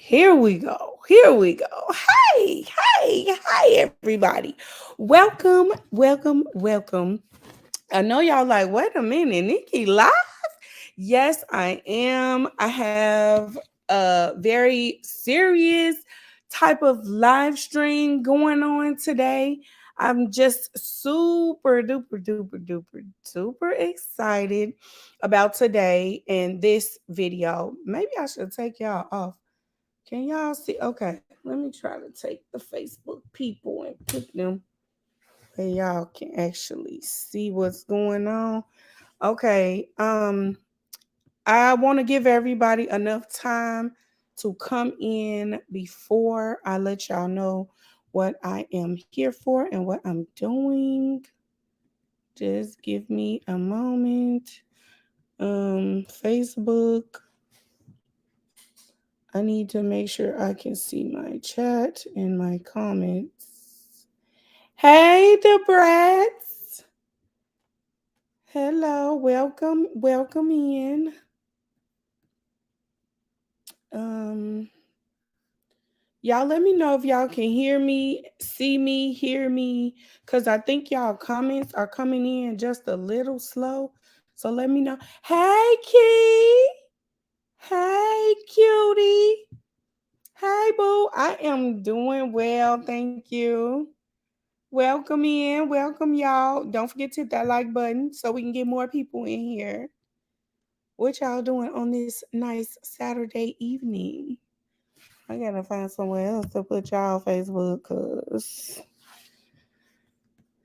Here we go. Here we go. Hey, everybody. Welcome, welcome, welcome. I know y'all like, wait a minute, Nikki live? Yes, I am. I have a very serious type of live stream going on today. I'm just super excited about today and this video. Maybe I should take y'all off. Can y'all see? Okay, let me try to take the Facebook people and put them where y'all can actually see what's going on. Okay, I want to give everybody enough time to come in before I let y'all know what I am here for and what I'm doing. Just give me a moment. Facebook. I need to make sure I can see my chat and my comments. Hey, the brats. Hello, welcome in. Um, y'all let me know if y'all can hear me, see me, hear me, because I think y'all comments are coming in just a little slow. So let me know. Hey, Key. Hey, cutie. Hey, boo. I am doing well. Thank you. Welcome in. Welcome, y'all. Don't forget to hit that like button so we can get more people in here. What y'all doing on this nice Saturday evening? I gotta find somewhere else to put y'all Facebook, cause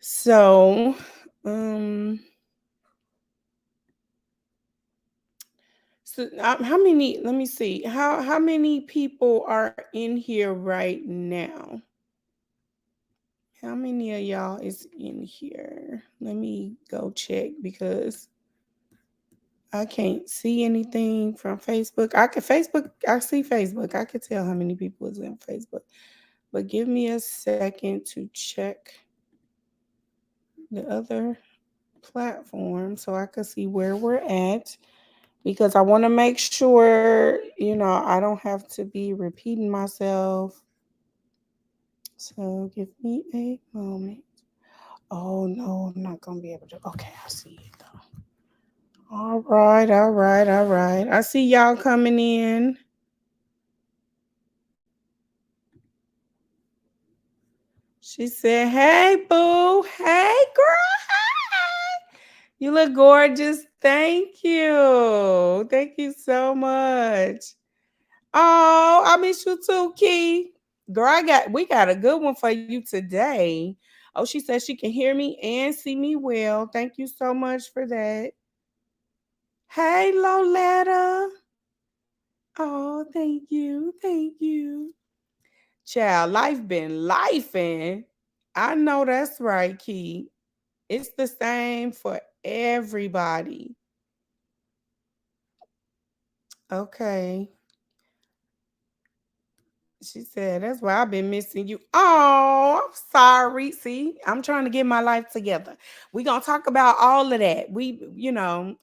so um how many, let me see, how many people are in here right now? How many of y'all is in here? Let me go check because I can't see anything from Facebook. I see Facebook. I could tell how many people is in Facebook. But give me a second to check the other platform so I can see where we're at because I want to make sure, I don't have to be repeating myself. So give me a moment. Oh no, I'm not gonna be able to. Okay, I see it though. All right. I see y'all coming in. She said, "Hey, boo. Hey, girl. Hey. You look gorgeous. Thank you. Thank you so much. Oh, I miss you too, Key. Girl, we got a good one for you today. Oh, she said she can hear me and see me well. Thank you so much for that. Hey, Loletta. Oh, thank you. Thank you. Child, life been lifing. I know that's right, Key. It's the same for everybody. Okay. She said, that's why I've been missing you. Oh, I'm sorry. See, I'm trying to get my life together. We're gonna talk about all of that. We're gonna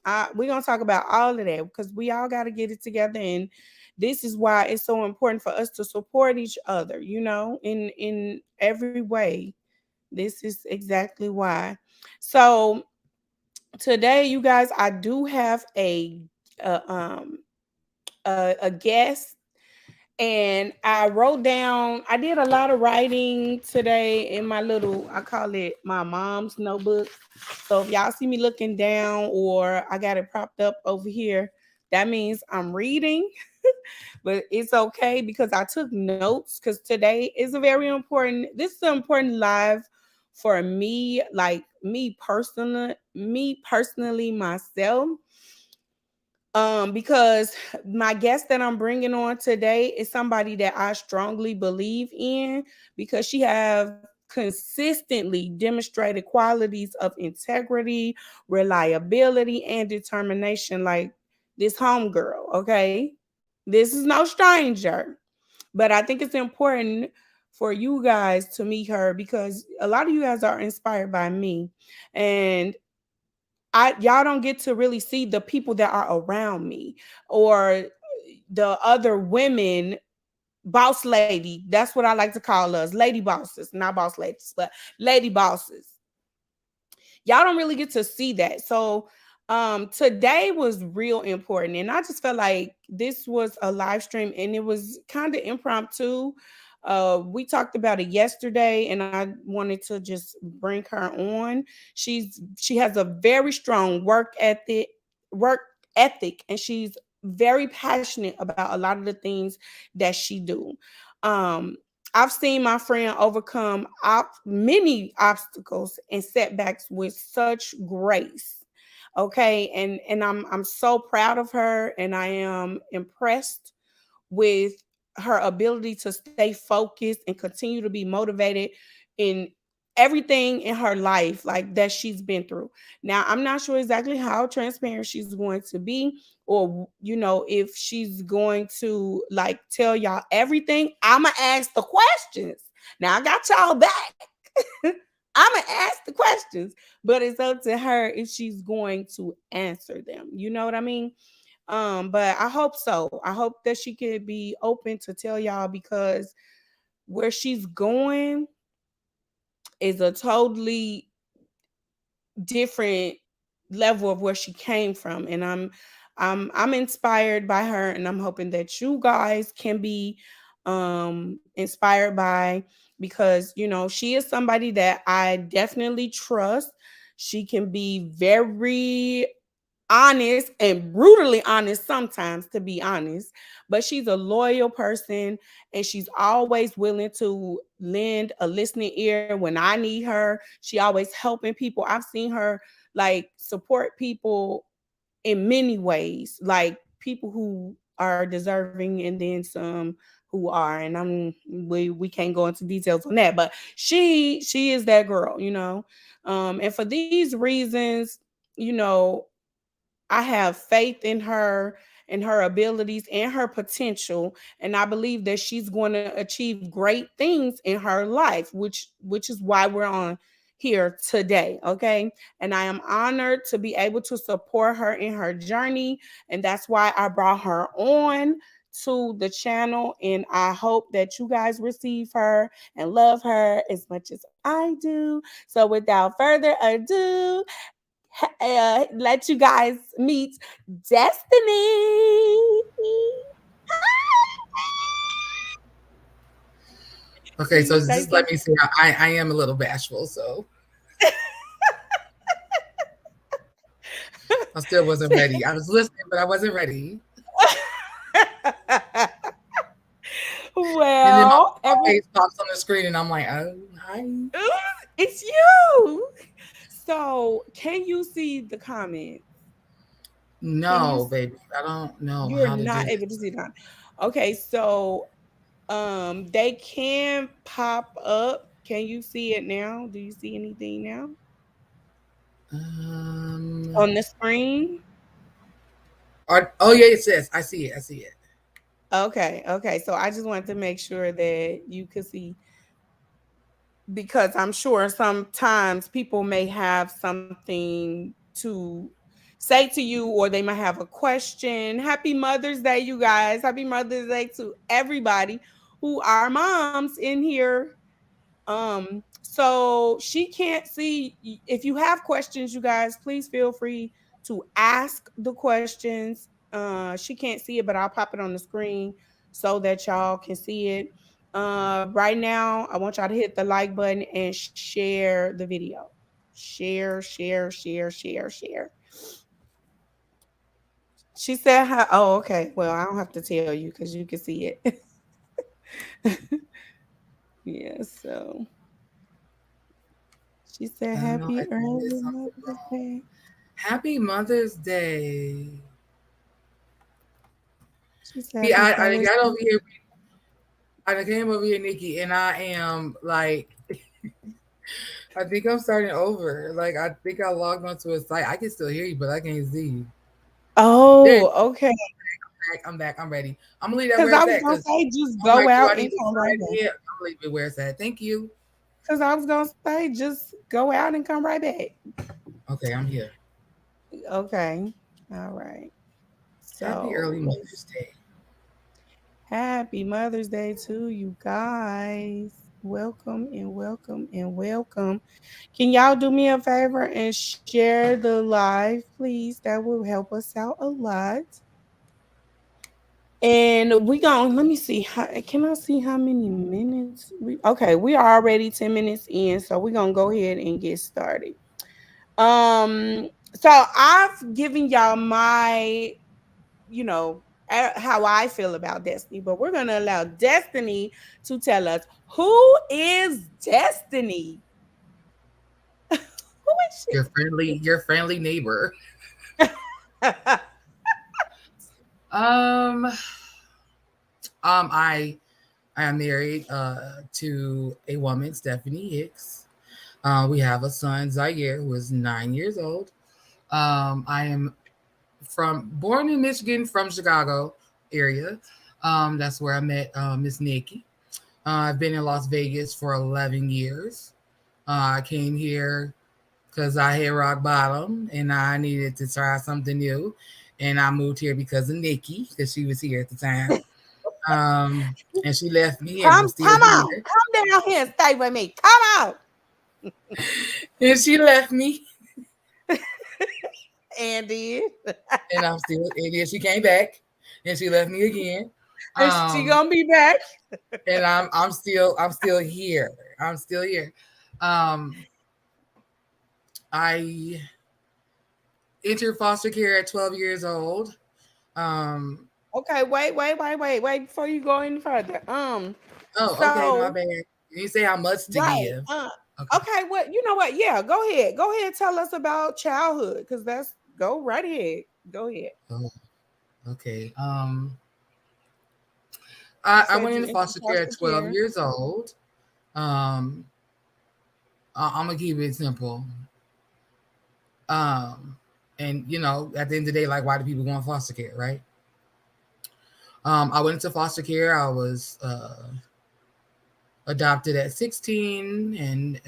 talk about all of that because we all gotta get it together. And this is why it's so important for us to support each other, in every way. This is exactly why. So today, you guys, I do have a um a guest, and I wrote down. I did a lot of writing today in my little, I call it my mom's notebook. So if y'all see me looking down or I got it propped up over here, that means I'm reading. But it's okay because I took notes because today is a very important. This is an important live for me, like me personally myself, because my guest that I'm bringing on today is somebody that I strongly believe in because she have consistently demonstrated qualities of integrity, reliability, and determination, like this homegirl. Okay, this is no stranger, but I think it's important for you guys to meet her because a lot of you guys are inspired by me, and y'all don't get to really see the people that are around me or the other women boss lady. That's what I like to call us, lady bosses, not boss ladies, but lady bosses. Y'all don't really get to see that. So today was real important, and I just felt like this was a live stream and it was kind of impromptu. We talked about it yesterday and I wanted to just bring her on. She has a very strong work ethic, and she's very passionate about a lot of the things that she do. um I've seen my friend overcome many obstacles and setbacks with such grace. Okay, and I'm so proud of her, and I am impressed with her ability to stay focused and continue to be motivated in everything in her life like that she's been through. Now, I'm not sure exactly how transparent she's going to be, or if she's going to like tell y'all everything. I'ma ask the questions. Now I got y'all back. I'ma ask the questions, but it's up to her if she's going to answer them. You know what I mean? But I hope so. I hope that she could be open to tell y'all, because where she's going is a totally different level of where she came from, and I'm inspired by her, and I'm hoping that you guys can be inspired by, because she is somebody that I definitely trust. She can be very honest and brutally honest sometimes, to be honest, but she's a loyal person, and she's always willing to lend a listening ear when I need her. She always helping people. I've seen her like support people in many ways, like people who are deserving and then some who are, and we can't go into details on that, but she is that girl. And for these reasons, you know I have faith in her and her abilities and her potential, and I believe that she's going to achieve great things in her life, which is why we're on here today, okay? And I am honored to be able to support her in her journey, and that's why I brought her on to the channel, and I hope that you guys receive her and love her as much as I do. So without further ado, let you guys meet Destiny. Okay, so Say just let something. me say, I am a little bashful, so I still wasn't ready. I was listening, but I wasn't ready. And then Well, my face pops on the screen, and I'm like, oh, hi. it's you. So, can you see the comments? Can you? No, baby, I don't know You're how to do not able to this. see them. Okay, so they can pop up. Can you see it now? Do you see anything now Um, on the screen? oh yeah, it says. I see it. I see it. Okay, okay. So I just wanted to make sure that you could see, because I'm sure sometimes people may have something to say to you, or they might have a question. Happy Mother's Day, you guys. Happy Mother's Day to everybody who are moms in here. So she can't see. If you have questions, you guys, please feel free to ask the questions. She can't see it, but I'll pop it on the screen so that y'all can see it. Right now, I want y'all to hit the like button and share the video. Share, share, share, share, share. She said, hi. Oh, okay. Well, I don't have to tell you because you can see it. Yeah, so she said, I don't know. Happy I did early something Mother's wrong. Day. Happy Mother's Day. She said, See, Happy I Father's got Day. over here. I came over here, Nikki, and I am like, I think I'm starting over. Like, I think I logged onto a site. I can still hear you, but I can't see you. There, Oh, okay. I'm back. I'm ready. I'm gonna leave that Because where I it's was at. gonna Cause say just I'm go like, do I out need and to come right sign back. in? I'm gonna leave it where it's at. Thank you. Because I was gonna say just go out and come right back. Okay, I'm here. Okay. All right. Happy early So Mother's Day. Happy Mother's Day to you guys. Welcome and welcome and welcome. Can y'all do me a favor and share the live, please? That will help us out a lot. And we going let me see how can I see how many minutes we okay, we are already 10 minutes in, so we're gonna go ahead and get started. So I've given y'all my, you know, how I feel about Destiny, but we're gonna allow Destiny to tell us who is Destiny. Who is Your friendly neighbor. she? Um, I am married to a woman, Stephanie Hicks. We have a son, Zaire, who is 9 years old. I am from born in Michigan, from Chicago area. That's where I met Miss Nikki. I've been in Las Vegas for 11 years. I came here because I hit rock bottom and I needed to try something new. And I moved here because of Nikki, because she was here at the time. Um, and she left me and Come, I'm still come on, here. come down here and stay with me. Come on, And she left me Andy. and I'm still, and then she came back and she left me again. And she Um, gonna be back. and I'm still here. I'm still here. Um, I entered foster care at 12 years old. Um, Okay, wait before you go any further. oh, okay, my So bad. You didn't say how much to right, give. Okay. okay, what you know what? Yeah, go ahead, tell us about childhood, because that's go right ahead, go ahead. Oh, okay. You I said went you into entered foster care at foster 12 care. years old. Um, I'm gonna keep it simple. Um, and at the end of the day, like, why do people go in foster care, right? I went into foster care. I was adopted at 16, and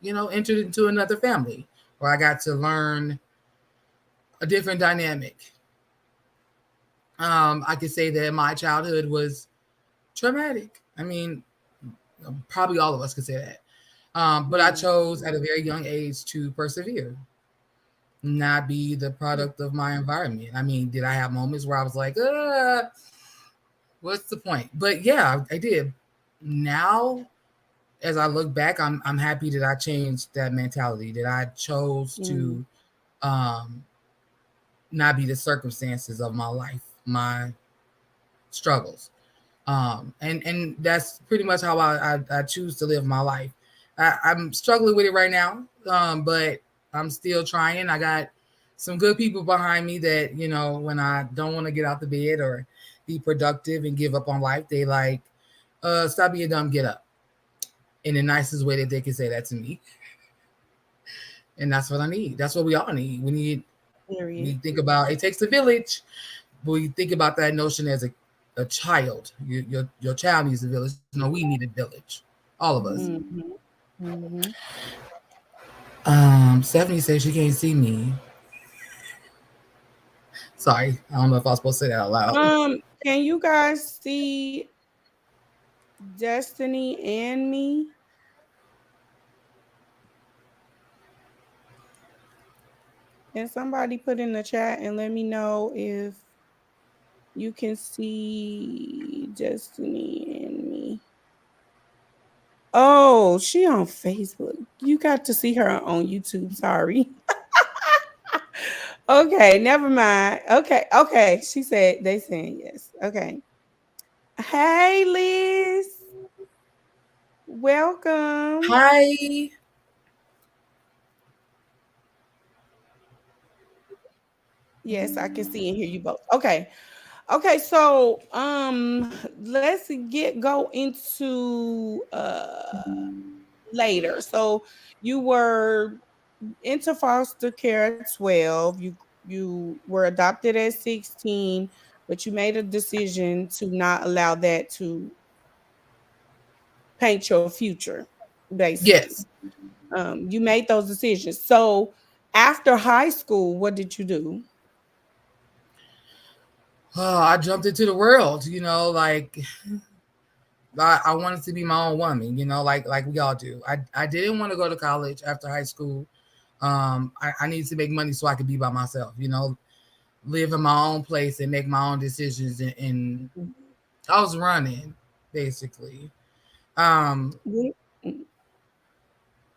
entered into another family where I got to learn a different dynamic. I could say that my childhood was traumatic. I mean, probably all of us could say that. But I Mm, chose at a very young age to persevere, not be the mm, product of my environment. I mean, did I have moments where I was like, what's the point? But yeah, I did. Now, as I look back, I'm happy that I changed that mentality, that I chose mm, to um, not be the circumstances of my life, my struggles. And that's pretty much how I choose to live my life. I'm struggling with it right now, but I'm still trying. I got some good people behind me that, when I don't want to get out the bed or be productive and give up on life, they like, stop being dumb, get up, in the nicest way that they can say that to me. And that's what I need. That's what we all need. period. We think about, it takes a village, but we think about that notion as a child. Your child needs a village. No, we need a village. All of us. Mm-hmm, mm-hmm. 70 says she can't see me. Sorry, I don't know if I was supposed to say that out loud. Can you guys see Destiny and me? Can somebody put in the chat and let me know if you can see Destiny and me? Oh, she on Facebook. You got to see her on YouTube. Sorry. Okay, never mind. Okay. She said they saying yes. Okay. Hey, Liz. Welcome. Hi. Yes, I can see and hear you both. Okay. Okay, so let's go into later. So you were into foster care at 12. You were adopted at 16, but you made a decision to not allow that to paint your future, basically. Yes. You made those decisions. So after high school, what did you do? I jumped into the world, like I wanted to be my own woman, like we all do. I didn't want to go to college after high school. I needed to make money so I could be by myself, live in my own place and make my own decisions. And I was running, basically. Um, When,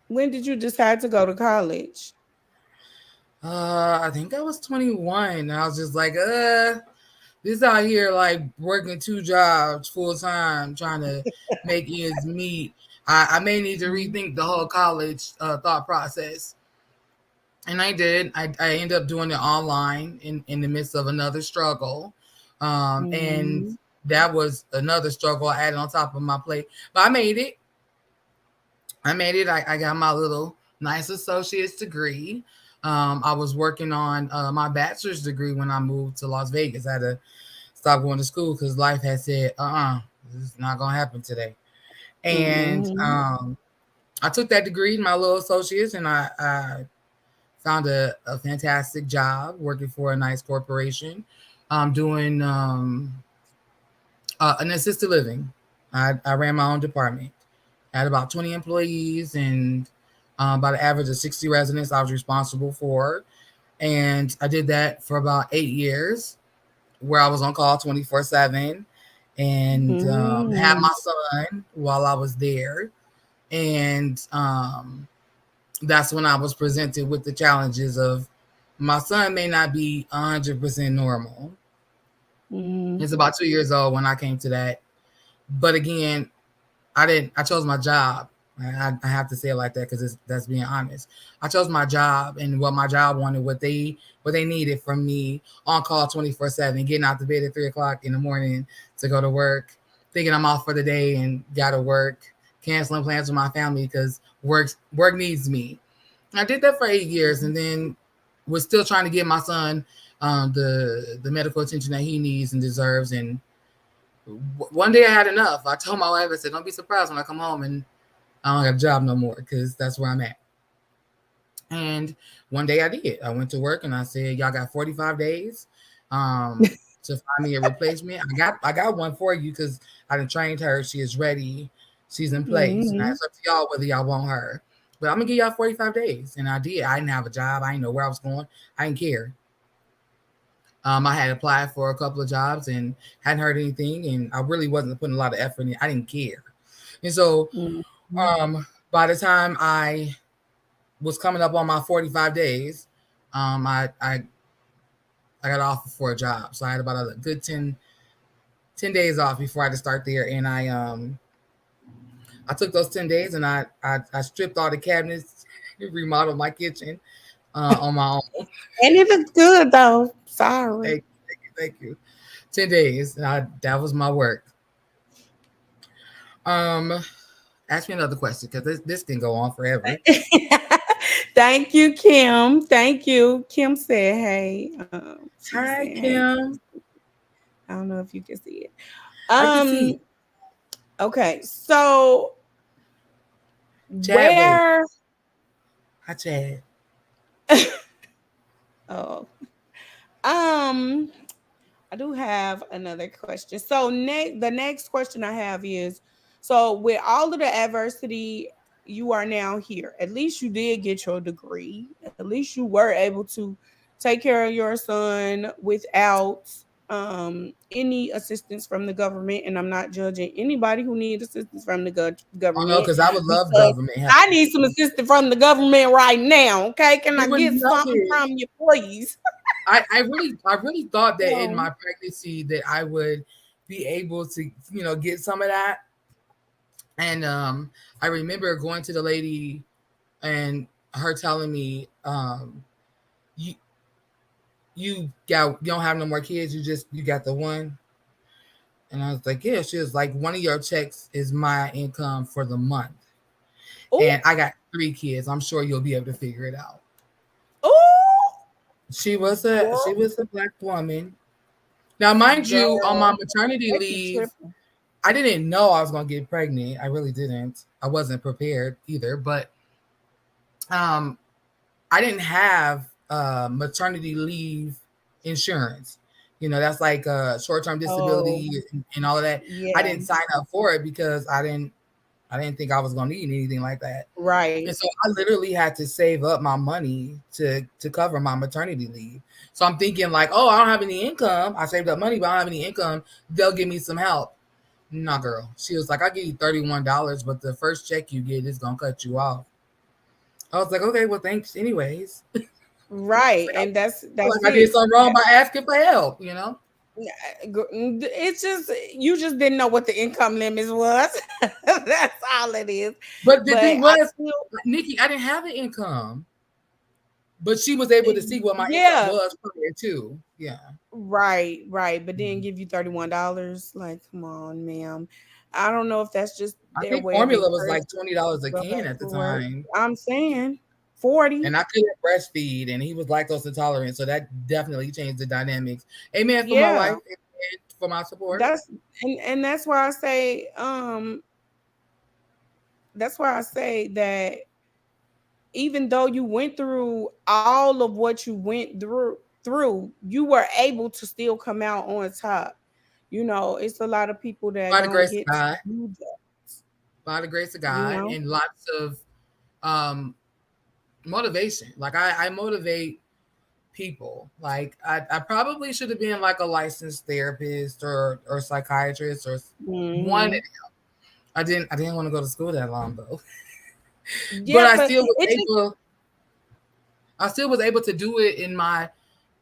when did you decide to go to college? I think I was 21. I was just like, this out here like working two jobs full time, trying to make ends meet. I may need to Mhm. rethink the whole college thought process. And I did. I ended up doing it online in the midst of another struggle. And Mhm. that was another struggle I added on top of my plate. But I made it. I made it. I got my little nice associate's degree. I was working on my bachelor's degree when I moved to Las Vegas. I had to stop going to school because life had said, this is not going to happen today. And Mhm. I took that degree, my little associates, and I found a fantastic job working for a nice corporation, doing an assisted living. I ran my own department. I had about 20 employees and about an average of 60 residents I was responsible for. And I did that for about 8 years, where I was on call 24/7 and had Mhm. my son while I was there. And that's when I was presented with the challenges of my son may not be 100% normal. Mhm. He's about 2 years old when I came to that. But again, I chose my job. I have to say it like that because that's being honest. I chose my job and what my job wanted, what they needed from me on call 24/7, getting out the bed at 3 o'clock in the morning to go to work, thinking I'm off for the day and gotta work, canceling plans with my family because work needs me. I did that for 8 years and then was still trying to give my son the medical attention that he needs and deserves. And one day I had enough. I told my wife, I said, "Don't be surprised when I come home and I don't have a job no more because that's where I'm at." And one day I did. I went to work and I said, "Y'all got 45 days to find me a replacement. I got one for you because I done trained her. She is ready. She's in place. And Mhm. it's up to y'all whether y'all want her. But I'm gonna give y'all 45 days." And I did. I didn't have a job. I didn't know where I was going. I didn't care. I had applied for a couple of jobs and hadn't heard anything, and I really wasn't putting a lot of effort in it. I didn't care. And so Mhm. by the time I was coming up on my 45 days, I got offered for a job. So I had about a good 10 days off before I had to start there. And I took those 10 days and I stripped all the cabinets, remodeled my kitchen on my own. And it was good though. Sorry. Thank you. 10 days. And that was my work. Um, Ask me another question because this can go on forever. Thank you, Kim. Thank you. Kim said, "Hey." She's Hi, saying, "Hey." Kim. I don't know if you can see it. I can see Um. Okay. So Chad. Wait, where? hi, Chad. Oh. Um. I do have another question. So the next question I have is, so with all of the adversity, you are now here. At least you did get your degree. At least you were able to take care of your son without any assistance from the government. And I'm not judging anybody who needs assistance from the Oh no, government, because I would love because government I help. need some assistance from the government right now. Okay, can We I would get love something it. from you, please? I really thought that in So, my pregnancy that I would be able to, get some of that. And I remember going to the lady and her telling me, you you don't have no more kids, you got the one. And I was like, yeah. She was like, one of your checks is my income for the month. oh, And I got 3 kids. I'm sure you'll be able to figure it out. oh, She girl, was a black woman. Now, mind you, on my girl, maternity they be leave, tripping. I didn't know I was gonna get pregnant. I really didn't. I wasn't prepared either. But um, I didn't have maternity leave insurance. That's like short-term Oh, disability and all of that. I yeah. didn't sign up for it because I didn't think I was gonna need anything like that. Right. And so I literally had to save up my money to cover my maternity leave. So I'm thinking like, oh, I don't have any income. I saved up money, but I don't have any income. They'll give me some help. Nah, girl. She was like, I'll give you $31, but the first check you get is gonna cut you off. I was like, okay, well, thanks anyways. Right. Like, And I feel that's like I did it. something wrong by asking for help. It's just you just didn't know what the income limits was. That's all it is. But the But thing I was, still, Nikki, I didn't have an income, but she was able to see what my income yeah, was prior to. Yeah. right, right. But then Mhm. give you $31. Like, come on, ma'am. I don't know if that's just I their think way of formula was like encouraging $20 a you to go can back at to the work. time. I'm saying 40. And I couldn't breastfeed, and he was lactose intolerant, so that definitely changed the dynamics. Amen for my Yeah. wife, amen for my support. That's and that's why I say that even though you went through all of what you went through, you were able to still come out on top. It's a lot of people that By the don't grace get of to God, do that, by the grace of you God, know? and lots of um, motivation. Like I motivate people. Like I probably should have been like a licensed therapist or psychiatrist or one. Hmm. I didn't want to go to school that long though, but Yeah, but it just I still was able to do it in my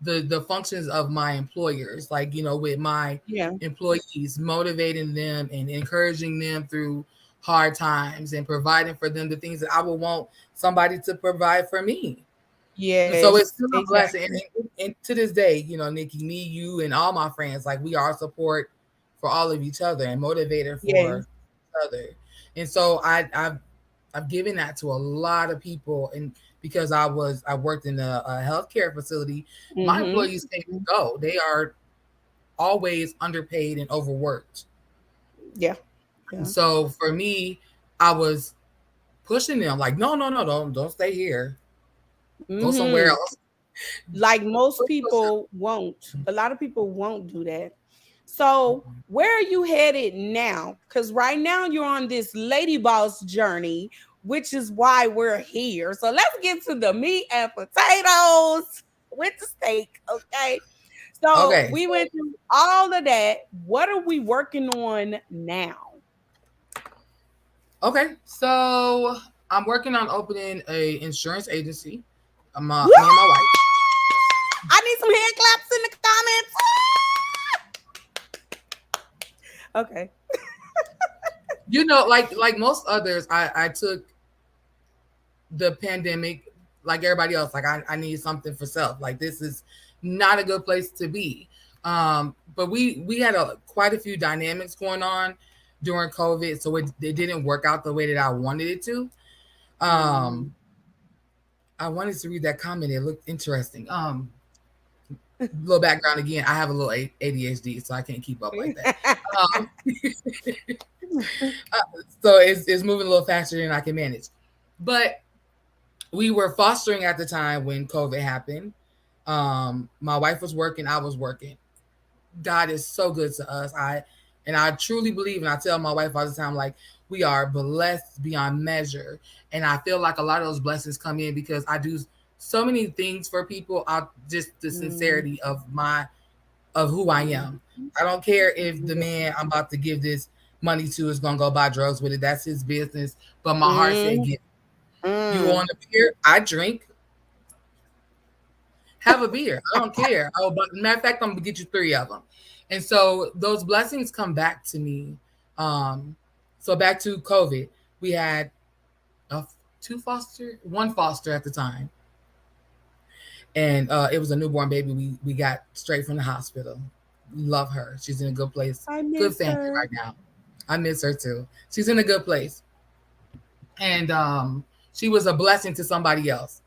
the functions of my employers, like with my yeah, employees, motivating them and encouraging them through hard times and providing for them the things that I would want somebody to provide for me. And so it's yes, still a blessing. And, exactly. and to this day, Nikki, me, you, and all my friends, like we are support for all of each other and motivator for Yes. each other. And so I've given that to a lot of people, and because I worked in a healthcare facility, my Hmm. employees came and go. They are always underpaid and overworked. Yeah, And yeah. so for me, I was pushing them like, no, no, no, don't stay here. Go somewhere Hmm. else. Like most Push people won't. A lot of people won't do that. So, them. where are you headed now? Because right now you're on this lady boss journey, which is why we're here. So, let's get to the meat and potatoes with the steak. Okay. So, Okay, we went through all of that. What are we working on now? okay. So I'm working on opening a insurance agency. Woo! Me and my wife. I need some hand claps in the comments. Okay. Like most others, I took the pandemic like everybody else. Like I need something for self. Like this is not a good place to be. But we had quite a few dynamics going on during COVID, so it didn't work out the way that I wanted it to. Um, Mm. I wanted to read that comment. It looked interesting. Little background again. I have a little ADHD, so I can't keep up like that. Um, so it's moving a little faster than I can manage. But we were fostering at the time when COVID happened. My wife was working, I was working. God is so good to us. I truly believe, and I tell my wife all the time, like we are blessed beyond measure. And I feel like a lot of those blessings come in because I do so many things for people out just the Mm. sincerity of who I Mm. am. I don't care if the Yeah. man I'm about to give this money to is gonna go buy drugs with it. That's his business. But my heart said, Mm. "Give you Mm. want a beer? I drink. Have a beer. I don't care. Oh, but matter of fact, I'm gonna get you three of them." And so those blessings come back to me. Um, so back to COVID, we had a, one foster at the time, and it was a newborn baby. We got straight from the hospital. Love her. She's in a good place. I Good miss family her. right now. I miss her too. She's in a good place, and she was a blessing to somebody else,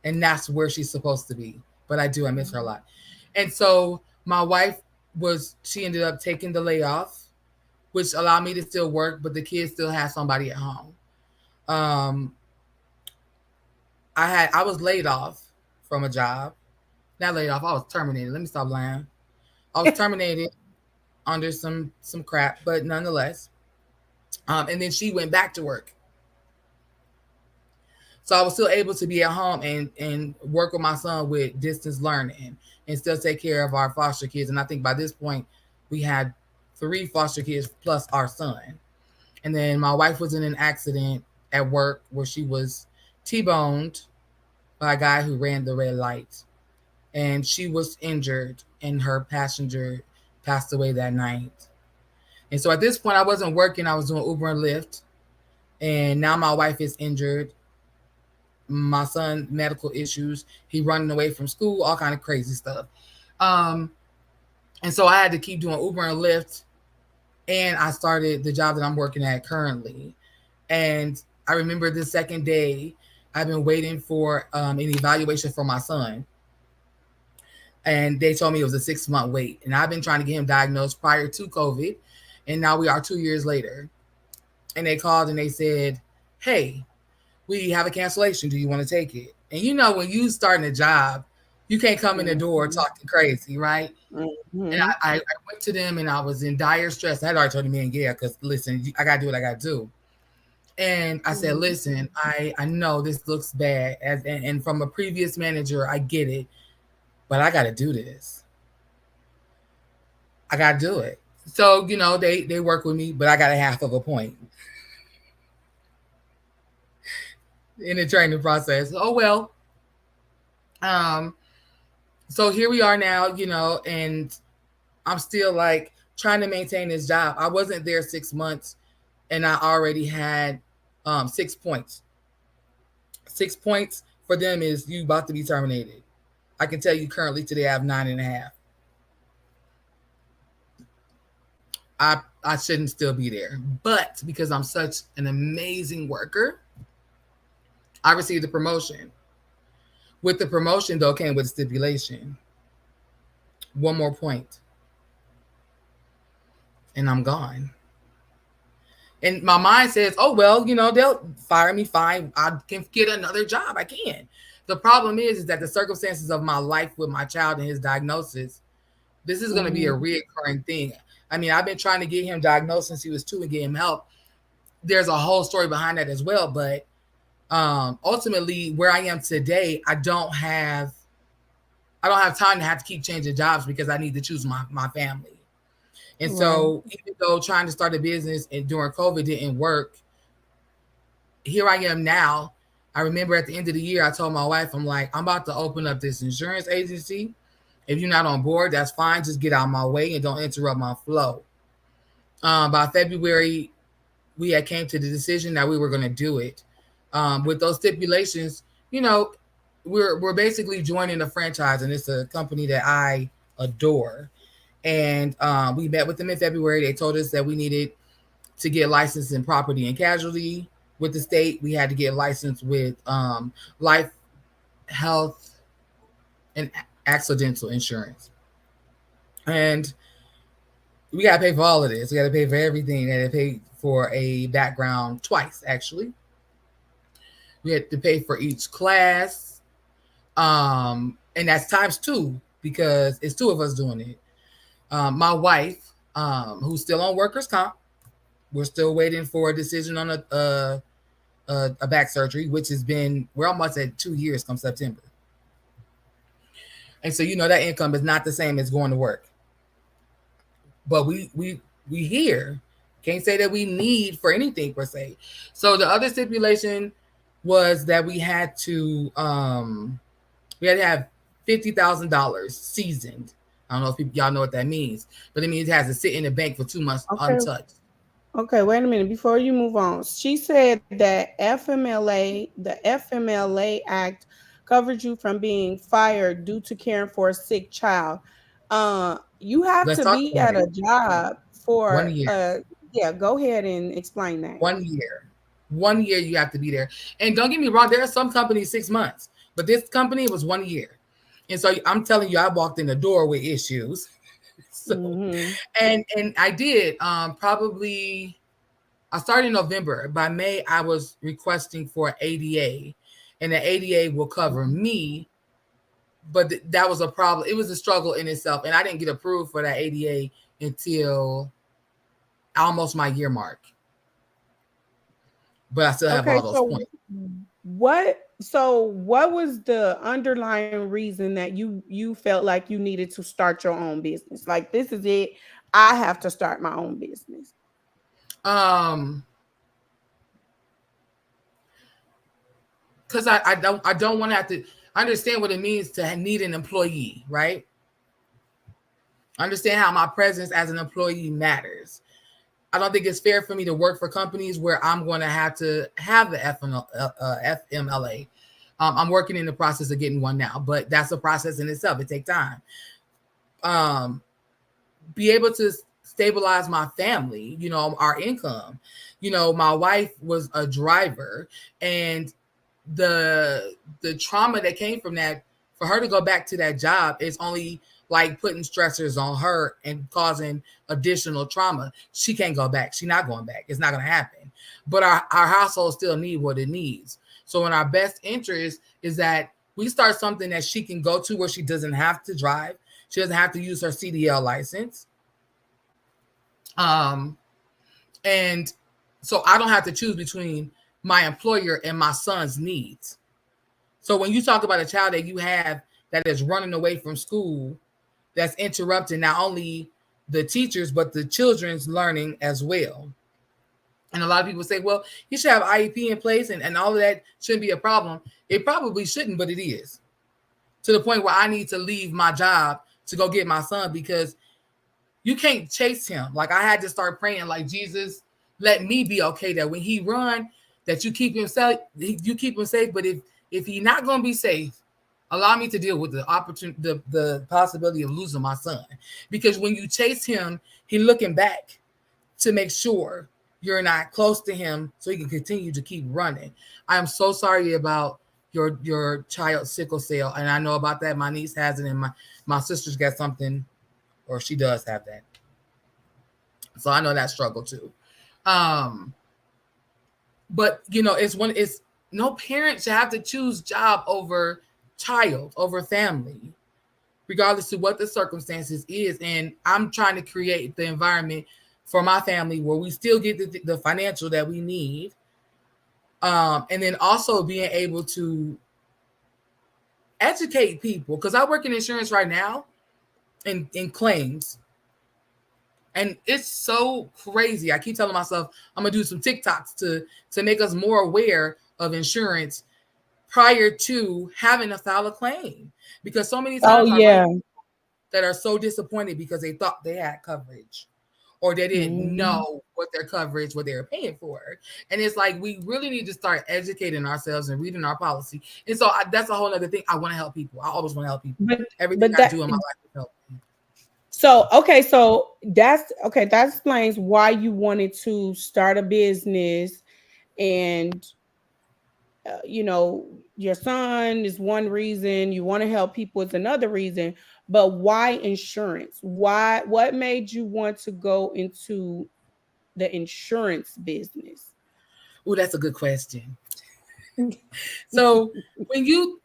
and that's where she's supposed to be. But I miss her a Mhm. lot. And so my wife she ended up taking the layoff, which allowed me to still work, but the kids still had somebody at home. Um, I was laid off from a job, Not laid off. I was terminated. Let me stop lying. I was terminated under some crap, but nonetheless. And then she went back to work, so I was still able to be at home and work with my son with distance learning and still take care of our foster kids. And I think by this point, we had three foster kids plus our son. And then my wife was in an accident at work where she was T-boned by a guy who ran the red light, and she was injured, and her passenger passed away that night. And so at this point, I wasn't working. I was doing Uber and Lyft. And now my wife is injured. My son medical issues. He running away from school. All kind of crazy stuff. Um, and so I had to keep doing Uber and Lyft. And I started the job that I'm working at currently. And I remember the second day, I've been waiting for an evaluation for my son. And they told me it was a 6 month wait. And I've been trying to get him diagnosed prior to COVID. And now we are 2 years later. And they called and they said, hey, we have a cancellation. Do you want to take it? And you know, when you starting a job, you can't come in the door Mhm. talking crazy, right? And Mhm. I went to them and I was in dire stress. I had already told the man, yeah, because listen, I got to do what I got to do. And I said, Mhm. listen, I know this looks bad. And from a previous manager, I get it, but I got to do this. I got to do it. So, you know, they work with me, but I got a half of a point in the training process. Oh, well. Um, so here we are now, you know, and I'm still like trying to maintain this job. I wasn't there 6 months and I already had 6 points. 6 points for them is you about to be terminated. I can tell you currently today I have 9.5. I I shouldn't still be there. But because I'm such an amazing worker, I received a promotion. With the promotion though came with a stipulation. One more point and I'm gone. And my mind says, oh, well, you know, they'll fire me fine. I can get another job. I can. The problem is that the circumstances of my life with my child and his diagnosis, this is going to be a Mhm. reoccurring thing. I mean, I've been trying to get him diagnosed since he was 2 and get him help. There's a whole story behind that as well. But ultimately, where I am today, I don't have time to have to keep changing jobs because I need to choose my family. And Right. so, even though trying to start a business and during COVID didn't work, here I am now. I remember at the end of the year, I told my wife, I'm like, I'm about to open up this insurance agency. If you're not on board, that's fine. Just get out of my way and don't interrupt my flow. By February, we had came to the decision that we were going to do it. With those stipulations, you know, we're basically joining a franchise, and it's a company that I adore. And we met with them in February. They told us that we needed to get licensed in property and casualty with the state. We had to get licensed with life, health, and accidental insurance. And we got to pay for all of this. We got to pay for everything. We got to pay for a background twice, actually. We had to pay for each class. And that's times two because it's two of us doing it. My wife, who's still on workers' comp, we're still waiting for a decision on a back surgery, which has been we're almost at 2 years come September. And so you know that income is not the same as going to work. But we here can't say that we need for anything per se. So the other stipulation was that we had to have $50,000 seasoned. I don't know if y'all know what that means, but it means it has to sit in the bank for 2 months Okay. untouched. Okay, wait a minute before you move on. She said that the FMLA Act covered you from being fired due to caring for a sick child. You have Let's to talk be about at it. a job for 1 year. yeah, go ahead and explain that. 1 year. 1 year you have to be there. And don't get me wrong, there are some companies 6 months, but this company was 1 year. And so I'm telling you, I walked in the door with issues. So Mhm. and I did probably I started in November. By May, I was requesting for ADA, and the ADA will cover me but that was a problem. It was a struggle in itself, and I didn't get approved for that ADA until almost my year mark. But I still have Okay, all those so points. what was the underlying reason that you felt like you needed to start your own business? Like, this is it. I have to start my own business. Um, because I don't want to have to understand what it means to need an employee, right? Understand how my presence as an employee matters. I don't think it's fair for me to work for companies where I'm going to have the FMLA. I'm working in the process of getting one now, but that's a process in itself. It takes time. Um, be able to stabilize my family, our income. My wife was a driver, and the the trauma that came from that, for her to go back to that job is only like putting stressors on her and causing additional trauma. She can't go back. She's not going back. It's not going to happen. But our household still need what it needs. So in our best interest is that we start something that she can go to where she doesn't have to drive. She doesn't have to use her CDL license. Um, and so I don't have to choose between my employer and my son's needs. So when you talk about a child that you have that is running away from school, that's interrupting not only the teachers but the children's learning as well. And a lot of people say, well, you should have IEP in place, and all of that shouldn't be a problem. It probably shouldn't, but it is. To the point where I need to leave my job to go get my son, because you can't chase him. Like, I had to start praying, like, Jesus, let me be okay that when he run, that you keep him safe. You keep him safe. But if he not gonna be safe, allow me to deal with the opportunity, the possibility of losing my son. Because when you chase him, he looking back to make sure you're not close to him, so he can continue to keep running. I am so sorry about your child's sickle cell, and I know about that. My niece has it, and my sister's got something, or she does have that. So I know that struggle too. Um, but it's no parent should have to choose job over child, over family, regardless of what the circumstances is. And I'm trying to create the environment for my family where we still get the financial that we need. And then also being able to educate people, because I work in insurance right now in claims. And it's so crazy. I keep telling myself I'm gonna do some TikToks to make us more aware of insurance prior to having to file a claim. Because so many Oh times I run yeah. that are so disappointed because they thought they had coverage, or they didn't Mhm. know what they were paying for. And it's like, we really need to start educating ourselves and reading our policy. And so that's a whole other thing. I want to help people. I always want to help people. But Everything but I that do in my life is help. so okay, so that's okay. That explains why you wanted to start a business, and your son is one reason, you want to help people is another reason, but why insurance? What made you want to go into the insurance business? Oh, that's a good question. So when you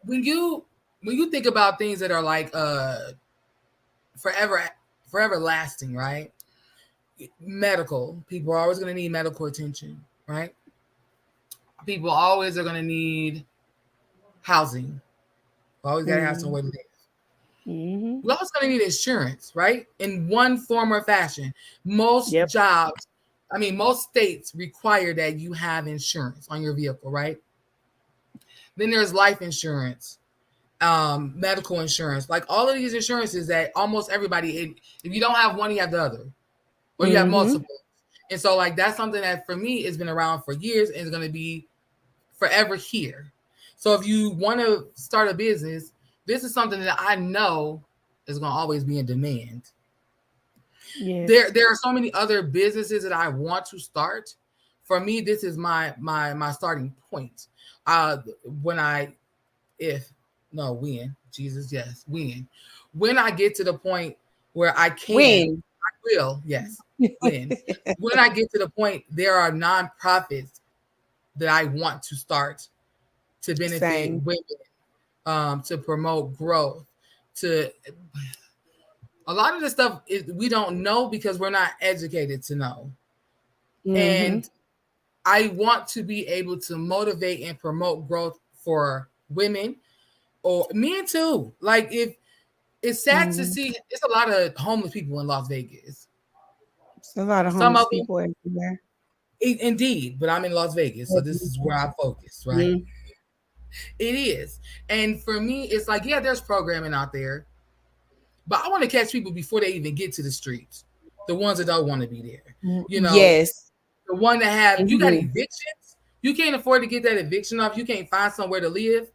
think about things that are like forever forever lasting, right? Medical, people are always going to need medical attention, right? People always are going to need housing. Always got to have Mm-hmm. somewhere to live. Mm-hmm. We're always going to need insurance, right? In one form or fashion. Most Yep. jobs, I mean, most states require that you have insurance on your vehicle, right? Then there's life insurance, medical insurance, like all of these insurances that almost everybody, if you don't have one, you have the other, or you have Mm-hmm. multiple. And so, like, that's something that for me has been around for years and is going to be forever here. So if you want to start a business, this is something that I know is going to always be in demand. Yes. There are so many other businesses that I want to start. For me, this is my starting point. Uh, when I if no when Jesus, yes, when I get to the point where I can, When? I will, yes, when I get to the point, there are nonprofits that I want to start to benefit Same. women, to promote growth, to a lot of the stuff is, we don't know because we're not educated to know. Mm-hmm. And I want to be able to motivate and promote growth for women or men too. Like if it's sad to Mm-hmm. see, it's a lot of homeless people in Las Vegas. It's a lot of Some of homeless them, people everywhere. indeed, but I'm in Las Vegas, so this is where I focus, right? Mm-hmm. It is, and for me, it's like yeah, there's programming out there, but I want to catch people before they even get to the streets. The ones that don't want to be there, you know, Yes. the one that have you got Mhm. evictions, you can't afford to get that eviction off, you can't find somewhere to live.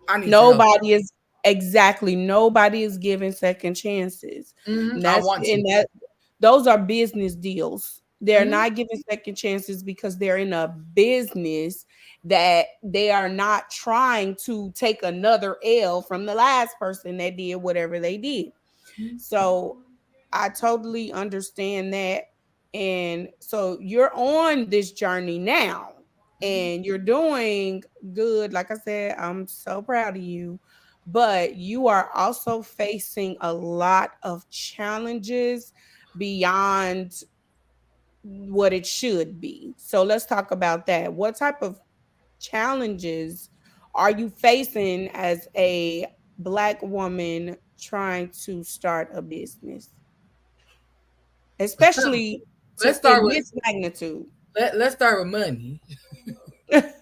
I need to help Nobody is exactly nobody is giving second chances. you. And I that's want to. and that those are business deals. They're Hmm. not giving second chances because they're in a business that they are not trying to take another L from the last person that did whatever they did. So I totally understand that. And so you're on this journey now and you're doing good. Like I said, I'm so proud of you. But you are also facing a lot of challenges beyond what it should be. So let's talk about that. What type of challenges are you facing as a Black woman trying to start a business, especially to let's start in with this magnitude? let's start with money. Let's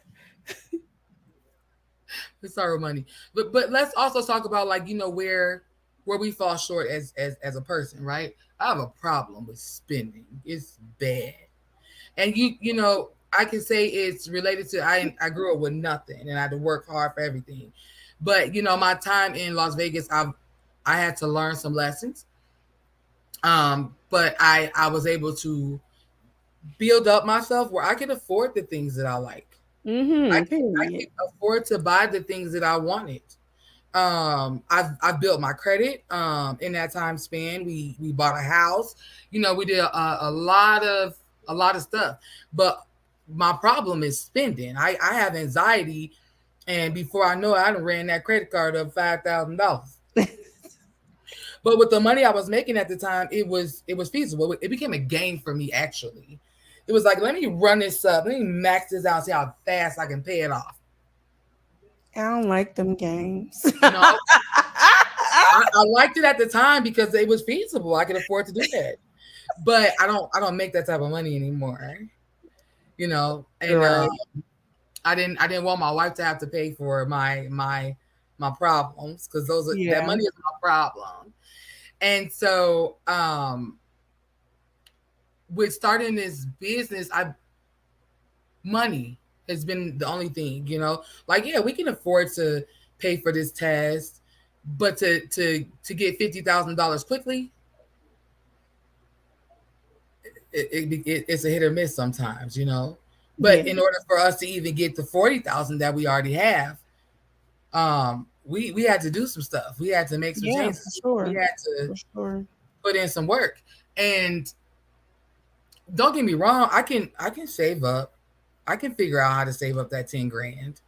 start with money. But let's also talk about like you know where we fall short as a person, right? I have a problem with spending. It's bad. And you know, I can say it's related to I grew up with nothing and I had to work hard for everything. But you know, my time in Las Vegas, I had to learn some lessons. But I was able to build up myself where I could afford the things that I like. Mm-hmm. I Period. could afford to buy the things that I wanted. I've built my credit in that time span. We bought a house. You know, we did a lot of stuff. But my problem is spending. I have anxiety, and before I know it, I done ran that credit card up $5,000. But with the money I was making at the time, it was feasible. It became a game for me actually. It was like, let me run this up, let me max this out, see how fast I can pay it off. I don't like them games. You know, I liked it at the time because it was feasible. I could afford to do that. But I don't make that type of money anymore. You know, and Right. I didn't want my wife to have to pay for my problems because that Yeah. money is my problem. And so with starting this business, I money has been the only thing, you know. Like yeah, we can afford to pay for this test, but to get $50,000 quickly, it's a hit or miss sometimes, you know. But Yeah. in order for us to even get the 40,000 that we already have, we had to do some stuff. We had to make some Yeah, for changes. We sure. had to For sure. put in some work. And don't get me wrong, I can save up. I can figure out how to save up that 10 grand.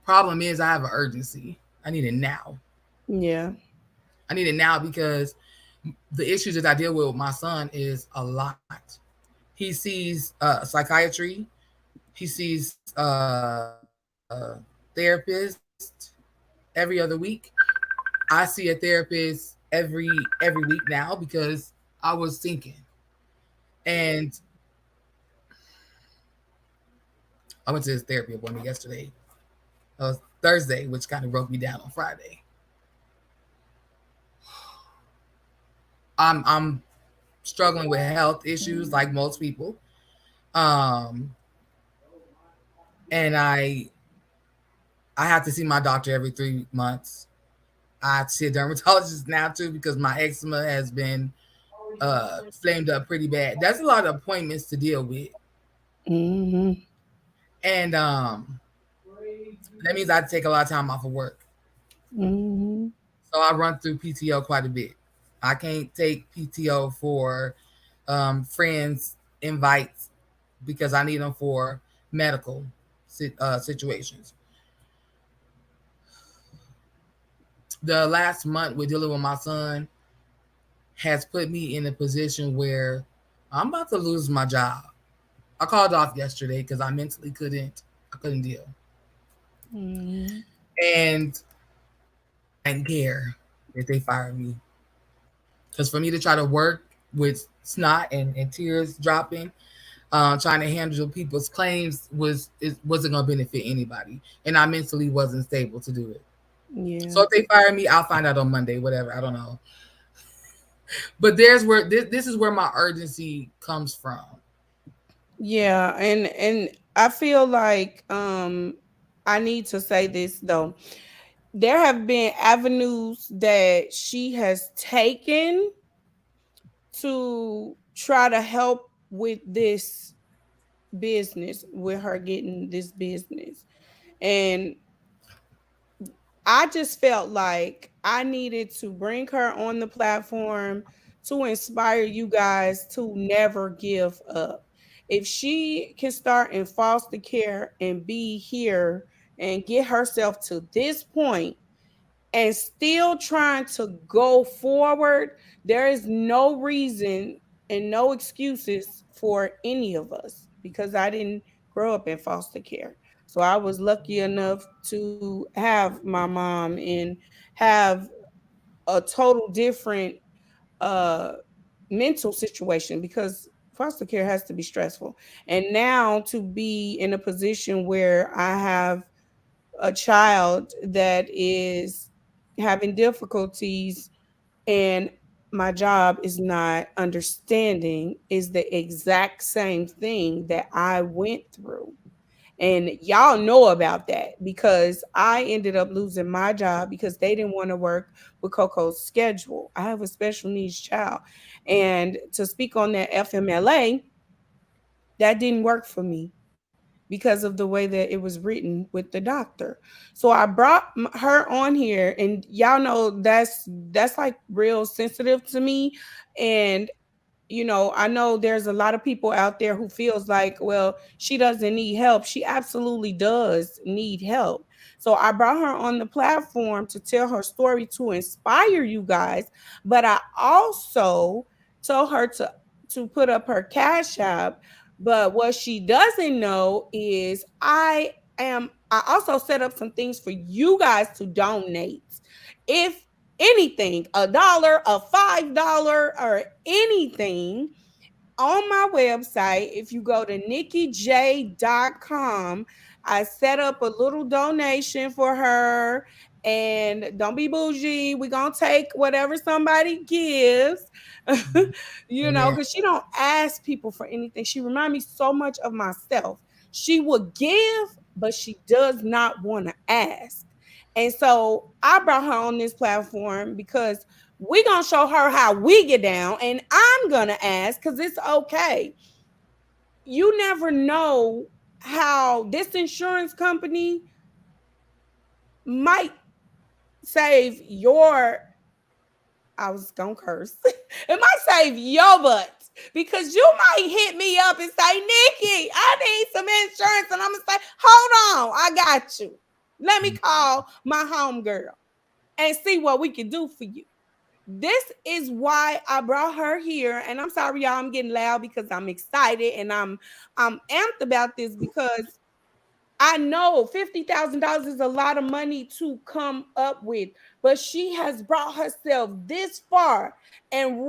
Problem is, I have an urgency. I need it now. Yeah. I need it now because the issues that I deal with my son is a lot. He sees psychiatry. He sees therapist every other week. I see a therapist every week now because I was thinking, and I went to this therapy appointment yesterday. Thursday, which kind of broke me down on Friday. I'm struggling with health issues like most people. Um, and I have to see my doctor every 3 months. I see a dermatologist now too because my eczema has been flamed up pretty bad. That's a lot of appointments to deal with, Mm-hmm. and that means I take a lot of time off of work. Mm-hmm. So I run through PTO quite a bit. I can't take PTO for friends invites because I need them for medical situations. the last month with dealing with my son has put me in a position where I'm about to lose my job. I called off yesterday because I mentally couldn't deal. Mhm. And I didn't care if they fired me. Because for me to try to work with snot and tears dropping, trying to handle people's claims wasn't gonna benefit anybody. And I mentally wasn't stable to do it. So Yeah. if they fire me, I'll find out on Monday, whatever. I don't know. But there's where this is where my urgency comes from. Yeah, and I feel like I need to say this though. There have been avenues that she has taken to try to help with this business, with her getting this business. And I just felt like I needed to bring her on the platform to inspire you guys to never give up. If she can start in foster care and be here and get herself to this point and still trying to go forward, there is no reason and no excuses for any of us because I didn't grow up in foster care. So I was lucky enough to have my mom and have a total different uh mental situation because foster care has to be stressful. And now to be in a position where I have a child that is having difficulties and my job is not understanding is the exact same thing that I went through. And y'all know about that because I ended up losing my job because they didn't want to work with Coco's schedule. I have a special needs child. And to speak on that FMLA, that didn't work for me because of the way that it was written with the doctor. So I brought her on here, and y'all know that's like real sensitive to me. And I know there's a lot of people out there who feels like, well, she doesn't need help. She absolutely does need help. So I brought her on the platform to tell her story to inspire you guys, but I also told her to put up her cash app. But what she doesn't know is I also set up some things for you guys to donate. If anything, $1, a $5, or anything on my website, if you go to nikkiJ.com, I set up a little donation for her. And don't be bougie. We're going to take whatever somebody gives, Amen. because she don't ask people for anything. She reminds me so much of myself. She will give, but she does not want to ask. And so I brought her on this platform because we're going to show her how we get down. And I'm going to ask because it's okay. You never know how this insurance company might save your, I was going to curse, it might save your butt because you might hit me up and say, Nikki, I need some insurance. And I'm going to say, hold on, I got you. Let me call my home girl and see what we can do for you. This is why I brought her here. And I'm sorry, y'all, I'm getting loud because I'm excited and I'm amped about this because I know $50,000 is a lot of money to come up with, but she has brought herself this far and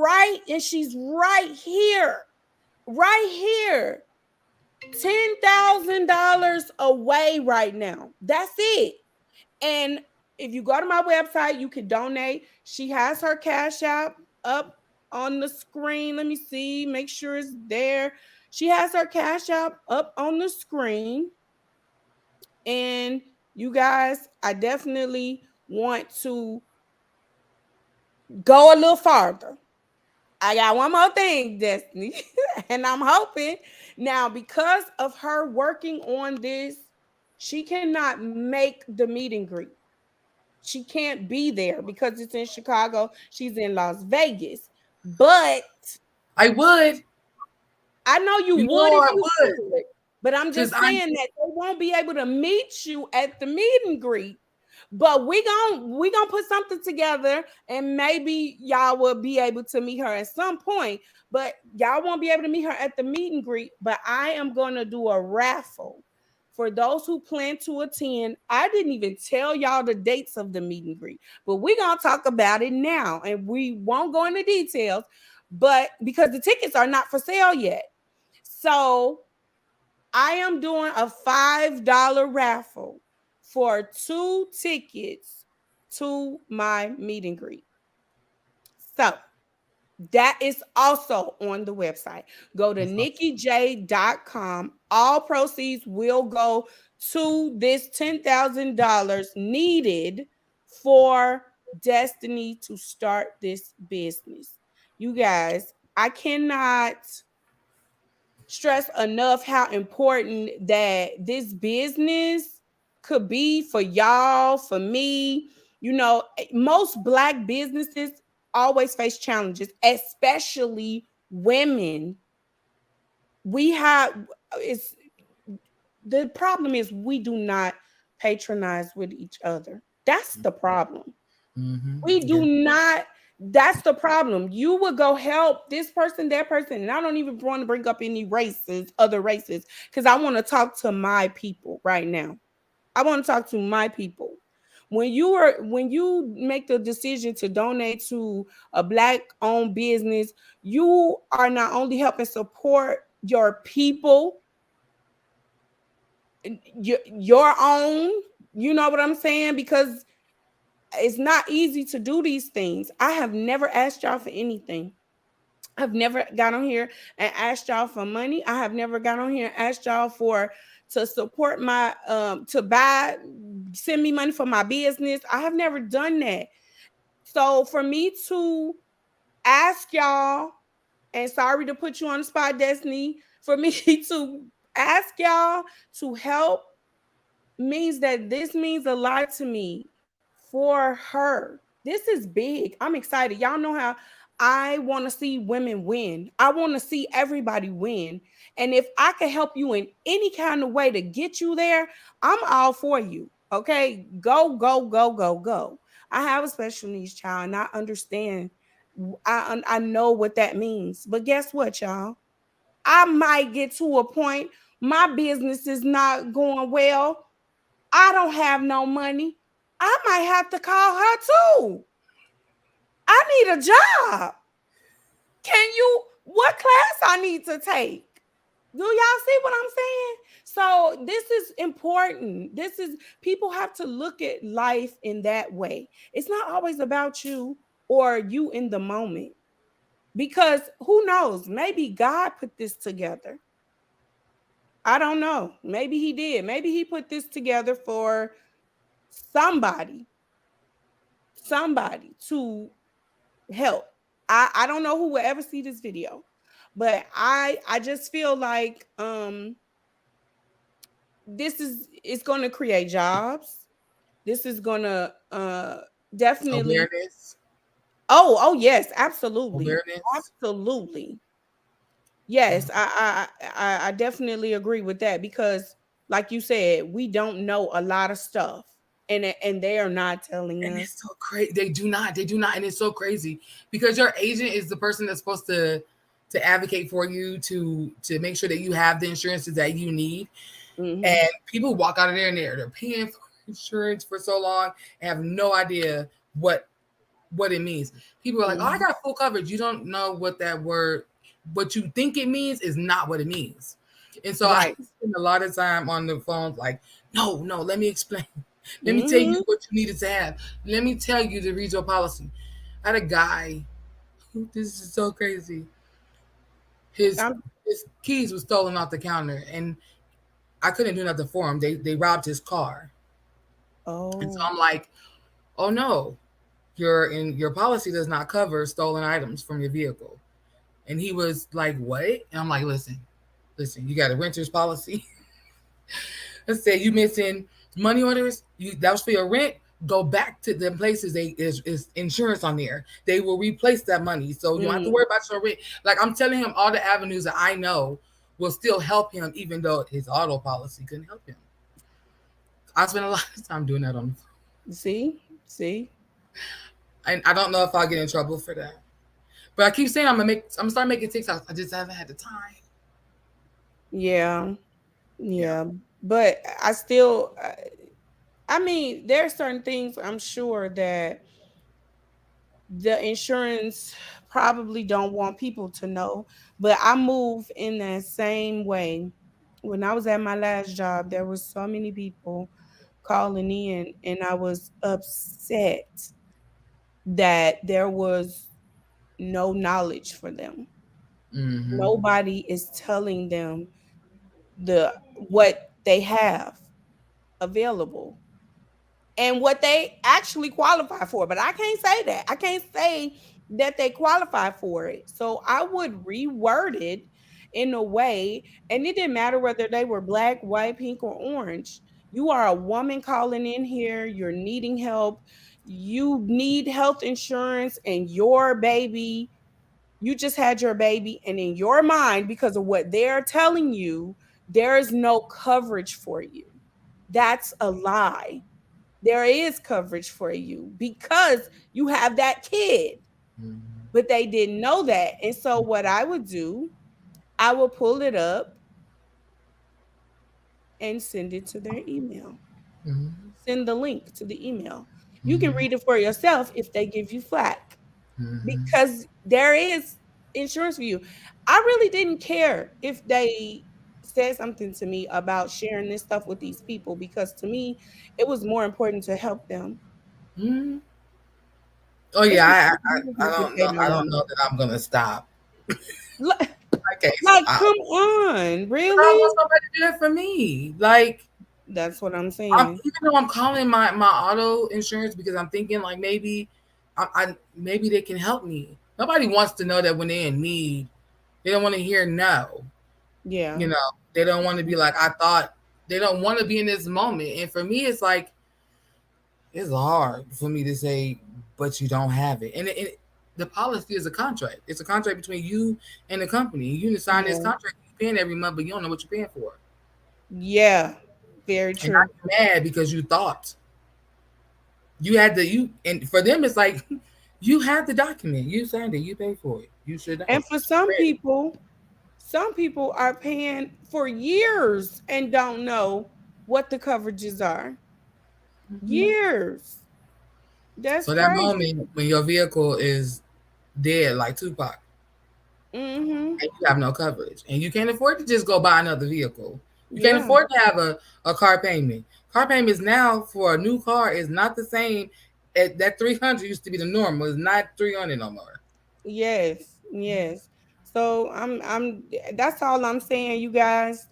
she's right here, $10,000 away right now. That's it. And if you go to my website, you can donate. She has her cash app up on the screen. Let me see, make sure it's there. She has her cash app up on the screen. And you guys, I definitely want to go a little farther. I got one more thing, Destiny. And I'm hoping now because of her working on this, she cannot make the meet and greet. She can't be there because it's in Chicago. She's in Las Vegas. But I would. I know you You would know if I you would. could. But I'm Because just saying that they won't be able to meet you at the meet and greet. But we gonna put something together, and maybe y'all will be able to meet her at some point. But y'all won't be able to meet her at the meet and greet. But I am gonna do a raffle for those who plan to attend. I didn't even tell y'all the dates of the meet and greet, but we're gonna talk about it now, and we won't go into details. But because the tickets are not for sale yet, so I am doing a $5 raffle for 2 tickets to my meet and greet. So that is also on the website. Go to That's awesome. nikkiJ.com. All proceeds will go to this $10,000 needed for Destiny to start this business. You guys, I cannot stress enough how important that this business could be for y'all, for me. Most black businesses always face challenges, especially women. We have it's The problem is we do not patronize with each other. That's the problem. We Yeah. do not. That's the problem. You would go help this person, that person, and I don't even want to bring up any races, other races, because I want to talk to my people right now. I want to talk to my people. When you make the decision to donate to a black owned business, you are not only helping support your people, your own, you know what I'm saying? Because it's not easy to do these things. I have never asked y'all for anything. I've never got on here and asked y'all for money. I have never got on here and asked y'all for to support my to buy send me money for my business. I have never done that. So for me to ask y'all, and sorry to put you on the spot, Destiny, for me to ask y'all to help means that this means a lot to me for her. This is big. I'm excited. Y'all know how I want to see women win. I want to see everybody win. And if I can help you in any kind of way to get you there, I'm all for you. Okay? Go, go, go, go, go. I have a special needs child and I understand. I know what that means. But guess what, y'all? I might get to a point my business is not going well. I don't have no money. I might have to call her too. I need a job. What class I need to take? Do y'all see what I'm saying? So this is important. People have to look at life in that way. It's not always about you or you in the moment. Because who knows? Maybe God put this together. I don't know. Maybe he did. Maybe he put this together for somebody, somebody to help. I don't know who will ever see this video, but I just feel like this is it's going to create jobs. This is going to definitely. Awareness. Oh yes, absolutely. Awareness. Absolutely. Yes, I definitely agree with that because like you said, we don't know a lot of stuff, and they are not telling And us. it's so crazy. They do not. They do not. And it's so crazy because your agent is the person that's supposed to advocate for you to make sure that you have the insurances that you need. Mhm. And people walk out of there and they're paying for insurance for so long and have no idea what it means. People are like, "Oh, I Mhm. got full coverage." You don't know what that word, what you think it means, is not what it means. And so I Right. spend a lot of time on the phone, like, no, no, let me explain. Let me tell you Mhm. what you needed to have. Let me tell you to read your policy. I had a guy, this is so crazy. His I'm, his keys was stolen off the counter, and I couldn't do nothing for him. They robbed his car, and so oh. I'm like, oh no, your policy does not cover stolen items from your vehicle. And he was like, what? And I'm like, listen, you got a renter's policy. I said, you missing money orders? That was for your rent. Go back to the places is insurance on there. They will replace that money, so you don't have to Mm, worry about your rent. Like I'm telling him all the avenues that I know will still help him, even though his auto policy couldn't help him. I spent a lot of time doing that on the phone. See, see, And I don't know if I'll get in trouble for that. But I keep saying I'm gonna start making TikToks. I just haven't had the time. yeah, Yeah. yeah. But I still, I mean, there are certain things I'm sure that the insurance probably don't want people to know, but I move in that same way. When I was at my last job, there was so many people calling in, and I was upset that there was no knowledge for them. Mm-hmm. Nobody is telling them the what they have available and what they actually qualify for. But I can't say that. I can't say that they qualify for it. So I would reword it in a way, and it didn't matter whether they were black, white, pink, or orange. You are a woman calling in here, you're needing help, you need health insurance, and your baby, you just had your baby, and in your mind, because of what they're telling you, there is no coverage for you. That's a lie. There is coverage for you because you have that kid, Mm-hmm. but they didn't know that. And so, what I would do, I would pull it up and send it to their email, Mm-hmm. send the link to the email. You can Mm-hmm. read it for yourself if they give you flack Mm-hmm. because there is insurance for you. I really didn't care if they said something to me about sharing this stuff with these people because to me, it was more important to help them. Mm-hmm. Oh It's yeah, I ridiculous if don't they know. I don't don't know. know that I'm gonna stop. Like, I can't like, stop. come on, But I really? want somebody to do it for me. Like That's what I'm I'm saying. even though I'm calling my auto insurance because I'm thinking like maybe I maybe they can help me. Nobody wants to know that when they're in need. They don't want to hear no. Yeah, You know, they don't want to be like I thought. They don't want to be in this moment. And for me, it's like it's hard for me to say, but you don't have it. And the policy is a contract. It's a contract between you and the company. You can sign this yeah, contract, you're paying every month, but you don't know what you're paying for. yeah. Very And now true. you're mad because you thought you had the you and for them it's like you had the document, you signed it, you paid for it. You should know. And for You read it. some people are paying for years and don't know what the coverages are. Mhm. Years. That's So that crazy. moment when your vehicle is dead like Tupac Mm-hmm. and you have no coverage and you can't afford to just go buy another vehicle. You can't Yeah. afford to have a car payment. Car payments now for a new car is not the same. That 300 used to be the normal. It's not 300 no more. Yes. Yes. So I'm that's all I'm saying, you guys.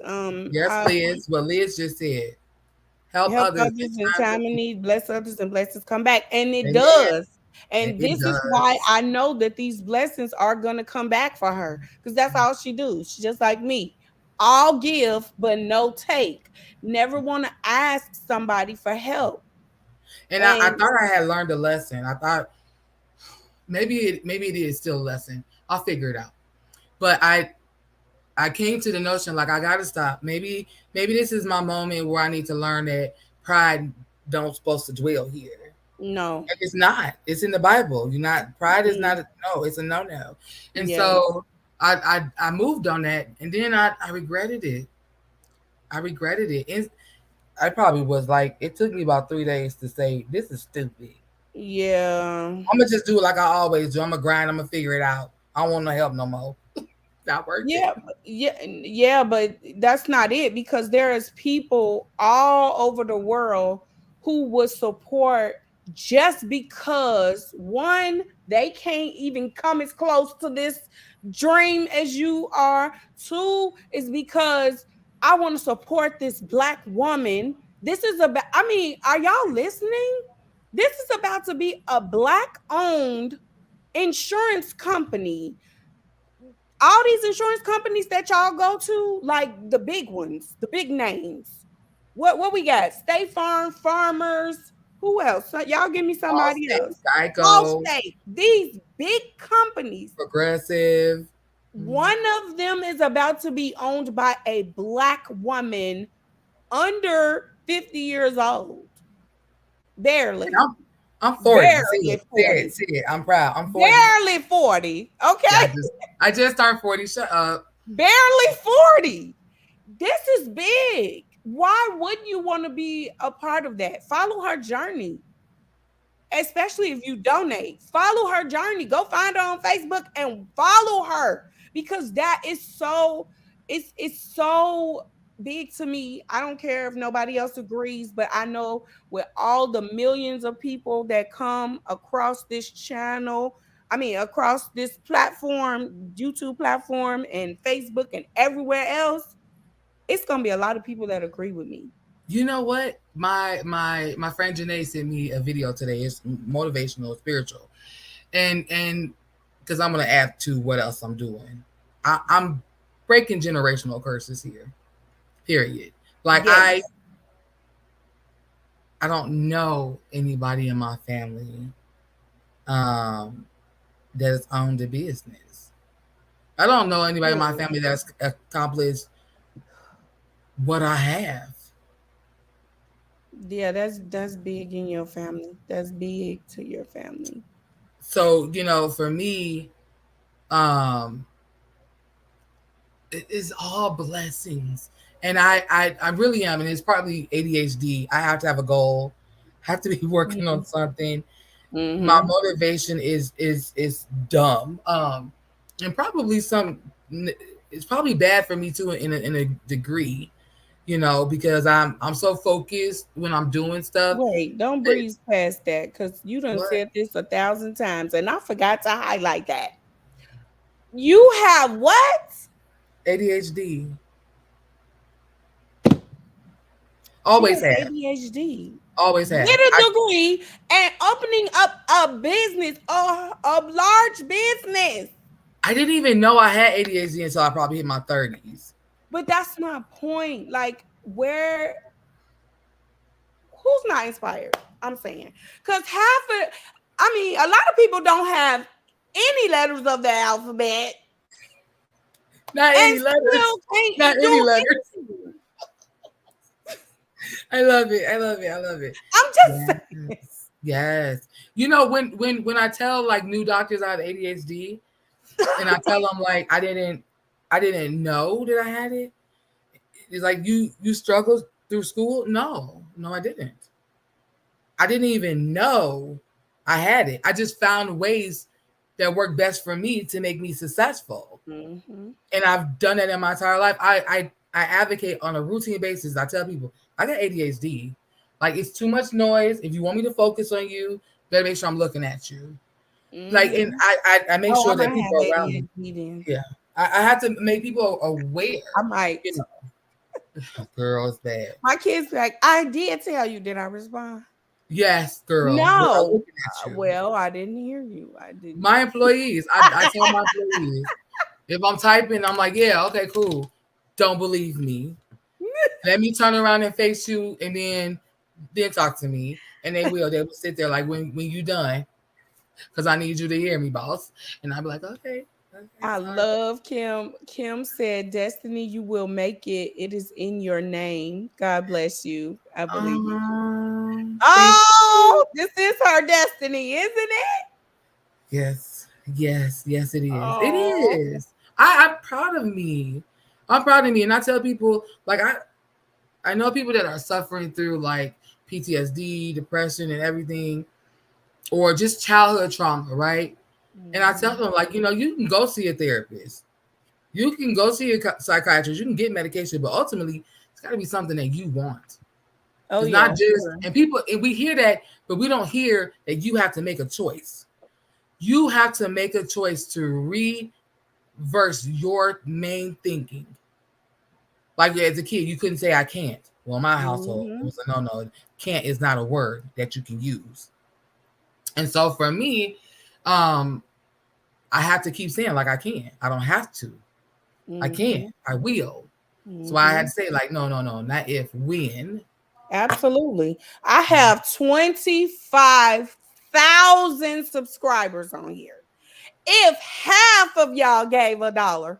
Yes, Liz. What Liz just said. Help Help others in others in times of time of need. need, bless others, and blessings come back. And it Amen. does. And And it this is why does. I know that these blessings are gonna come back for her. Because that's all she do. She just like me. All give, but no take. Never want to ask somebody for help. And I And thought I had learned a lesson. I thought maybe it is still a lesson. I'll figure it out. But I came to the notion like I gotta stop. Maybe this is my moment where I need to learn that pride don't supposed to dwell here. no. And it's not. It's in the Bible. You're not pride is not Mm, a no, it's a no no. And yes. so I moved on that and then I regretted it. I regretted it. And I probably was like, it took me about 3 days to say, this is stupid. Yeah. I'm gonna just do it like I always do. I'm gonna grind. I'm gonna figure it out. I don't want no help no more. Not worth it. Yeah, but that's not it because there is people all over the world who would support just because one, they can't even come as close to this dream as you are. Two is because I want to support this black woman. This is about, I mean, are y'all listening? This is about to be a black owned insurance company. All these insurance companies that y'all go to, like the big ones, the big names. What we got? State Farm, Farmers. Who else? Y'all give me somebody Allstate, else. Geico, Allstate. These big companies. Progressive. Mhm. One of them is about to be owned by a black woman under 50 years old. And Barely. I'm 40. See Barely it, see it, 40. see it. I'm proud. I'm 40. Barely 40. Yeah, Okay? I just turned 40. Shut up. Barely 40. This is big. Why wouldn't you want to be a part of that? Follow her journey, especially if you donate. Follow her journey. Go find her on Facebook and follow her because that is so it's so big to me. I don't care if nobody else agrees, but I know with all the millions of people that come across this channel, I mean across this platform, YouTube platform and Facebook and everywhere else, it's going to be a lot of people that agree with me. You know what? My friend Janae sent me a video today. It's motivational, spiritual, and because I'm gonna add to what else I'm doing. I'm breaking generational curses here. Period. Like Yes. I don't know anybody in my family um that has owned a business. I don't know anybody in my Really. family that's accomplished what I have. Yeah, that's big in your family. That's big to your family. So, for me, um, it is all blessings. And I really am, and it's probably ADHD. I have to have a goal, have to be working on Mhm. something. My Mhm. motivation is dumb. And probably it's probably bad for me too in a degree, because I'm so focused when I'm doing stuff. Wait, don't That- breeze past that because you done What? said this 1,000 times, and I forgot to highlight that. You have what? ADHD. She Always has have. ADHD Always with have. a degree and opening up a business, a large business. I didn't even know I had ADHD until I probably hit my 30s. But that's my point. Like, who's not inspired? I'm saying. Because I mean, a lot of people don't have any letters of the alphabet Not and any letters. still can't Not any do letters. anything. I love it. I love it. I love it. I'm just Yes. saying. Yes. When I tell like new doctors I have ADHD and I tell them like I didn't know that I had it. It's like you struggled through school? No. No, I didn't. I didn't even know I had it. I just found ways that work best for me to make me successful. Mhm. And I've done that in my entire life. I advocate on a routine basis. I tell people I got ADHD. Like it's too much noise. If you want me to focus on you, better make sure I'm looking at you. Like, and Mhm. I make Oh, I sure that might have people around me. ADHD then. Yeah, I have to make people aware. I might. You know, girl, it's bad. My kids be like, I did tell you. Did I respond? Yes, girl, I'm No. looking at you. Well, I didn't hear you. I didn't. My employees, I tell my employees if I'm typing, I'm like, yeah, okay, cool. Don't believe me. Let me turn around and face you, and then talk to me, and they will. They will sit there like when you done, because I need you to hear me, boss. And I'll be like, okay, okay, I sorry. love Kim. Kim said, Destiny, you will make it. It is in your name. God bless you. I believe you. Thank you. Oh, this is her destiny, isn't it? Yes, yes, yes, it is. It Oh. is. I'm proud of me. I'm proud of me, and I tell people like I know people that are suffering through like PTSD, depression, and everything, or just childhood trauma, right? And I tell Mhm. them like, you can go see a therapist, you can go see a psychiatrist, you can get medication, but ultimately it's got to be something that you want. Oh, It's yeah, not just, sure. and we hear that, but we don't hear that you have to make a choice. You have to make a choice to reverse your main thinking. Like as a kid, you couldn't say I can't. Well, in my household, it Mhm. was a no. Can't is not a word that you can use. And so for me, um, I have to keep saying like I can. I don't have to. I can. Mhm. I will. So I had Mhm. to say like no, no, no, not if, when. Absolutely. I have 25,000 subscribers on here. If half of y'all gave $1,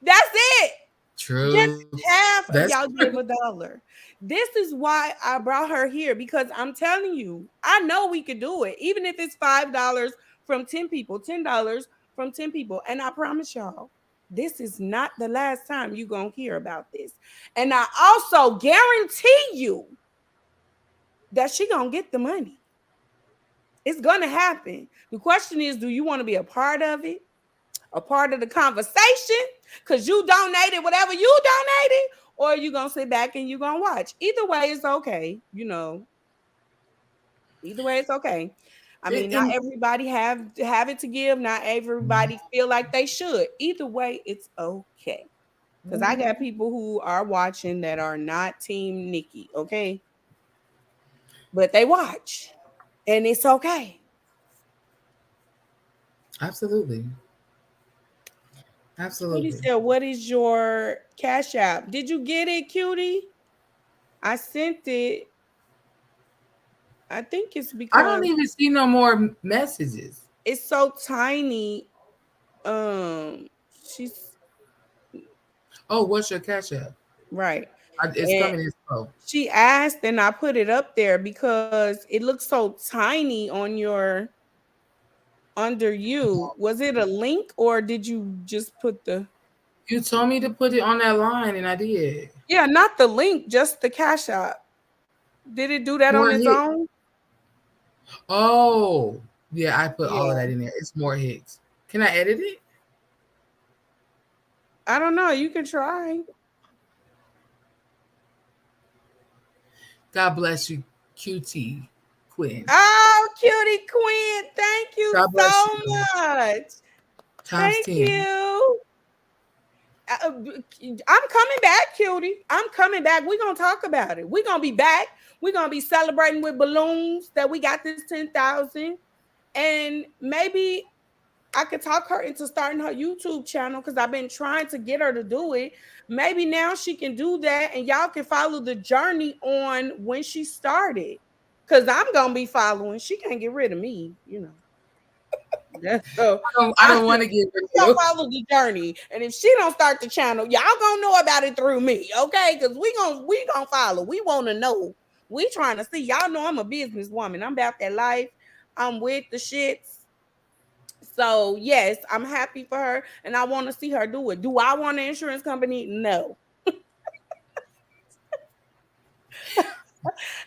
that's it. Just Truth. half That's of y'all true. gave $1. This is why I brought her here, because I'm telling you, I know we could do it, even if it's $5 from 10 people, $10 from 10 people. And I promise y'all, this is not the last time you're going to hear about this. And I also guarantee you that she going to get the money. It's going to happen. The question is, do you want to be a part of it? A part of the conversation because you donated whatever you donated, or you gonna sit back and you gonna watch. Either way it's okay, either way it's okay. I mean, not And everybody have it to give, not everybody feel like they should. Either way it's okay, because I got people who are watching that are not team Nikki, okay, but they watch and it's okay. absolutely, Cutie absolutely. said, what is your cash app? Did you get it, Cutie? I sent it. I think it's I don't because even see no more messages. it's so tiny. Um, she's Oh, what's your cash app? right. It's And coming in slow. she asked, and I put it up there because it looks so tiny on your under you. Was it a link or did you just put the You told me to put it on that line, and I did. yeah, not the link, just the cash app. Did it do that More on its hit. own? Oh, yeah, I put all of Yeah. that in there. It's more hits. Can I edit it? I don't know. You can try. God bless you, QT Quinn. Oh, cutie queen. Thank you God bless so you. much. Times Thank 10. you. I'm coming back, cutie. I'm coming back. We're gonna talk about it. We're gonna be back. We're gonna be celebrating with balloons that we got this 10,000. And maybe I could talk her into starting her YouTube channel because I've been trying to get her to do it. Maybe now she can do that and y'all can follow the journey on when she started. Cause I'm gonna be following. She can't get rid of me. So I I don't want to get rid y'all of follow the journey, and if she don't start the channel, y'all gonna know about it through me, okay? Because we gonna follow. We want to know. We trying to see. Y'all know I'm a businesswoman. I'm about that life. I'm with the shits. So yes, I'm happy for her, and I want to see her do it. Do I want an insurance company? No,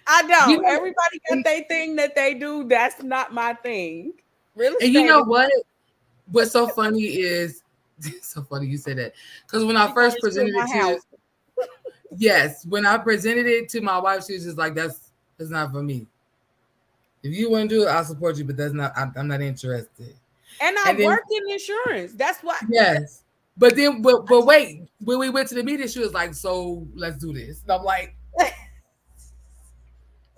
I you don't. know, Everybody got their thing that they do. That's not my thing. Real and you estate know is what? What's so funny is it's so funny you say that because when I she gonna first insure presented it my to house. yes, when I presented it to my wife, she was just like, "That's not for me. If you want to do it, I'll support you, but that's not. I'm not interested." And I And then work in insurance. That's why. yes, but then but wait, when we went to the meeting, she was like, "So let's do this." And I'm like,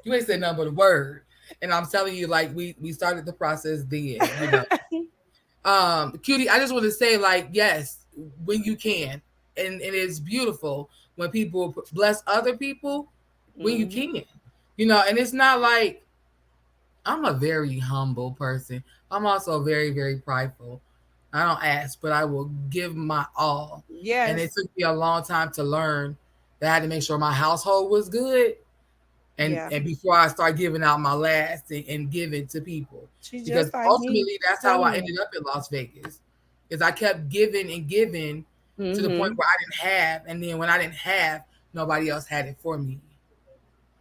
"You ain't said nothing but a word." And I'm telling you, like we started the process then, you know. Cutie, I just want to say, like, yes, when you can, and it's beautiful when people bless other people when you Mhm. can, you know. And it's not like I'm a very humble person. I'm also very very prideful. I don't ask, but I will give my all. And it Yes. took me a long time to learn that I had to make sure my household was good Yeah. and before I start giving out my last and giving to people. She's Because just like me. ultimately that's how I Telling ended up in Las Vegas. Because I kept giving and giving you. to the point Mm-hmm. where I didn't have, and then when I didn't have, nobody else had it for me.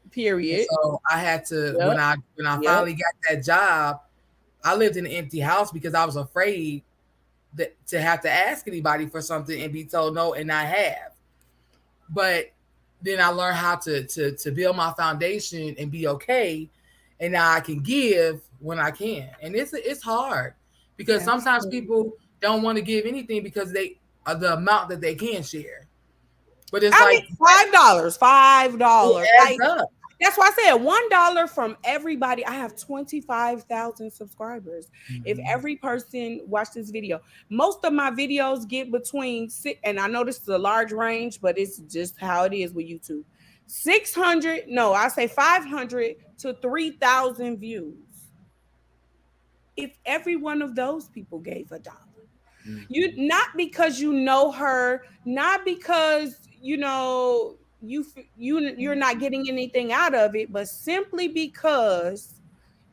And Period. so I had to Yep. when I Yep. finally got that job, I lived in an empty house because I was afraid that to have to ask anybody for something and be told no and not have. But then I learned how to build my foundation and be okay, and now I can give when I can, and it's hard because sometimes Absolutely. people don't want to give anything because they the amount that they can share, but it's I mean, like $5. it $5. adds Like up. that's why I said $1 from everybody. I have 25,000 subscribers. If Mhm. every person watched this video, most of my videos get between six, and I know this is a large range, but it's just how it is with YouTube. 600, no, I say 500 to 3,000 views. If every one of those people gave a dollar. You Mhm. not because you know her, not because you know you're not getting anything out of it, but simply because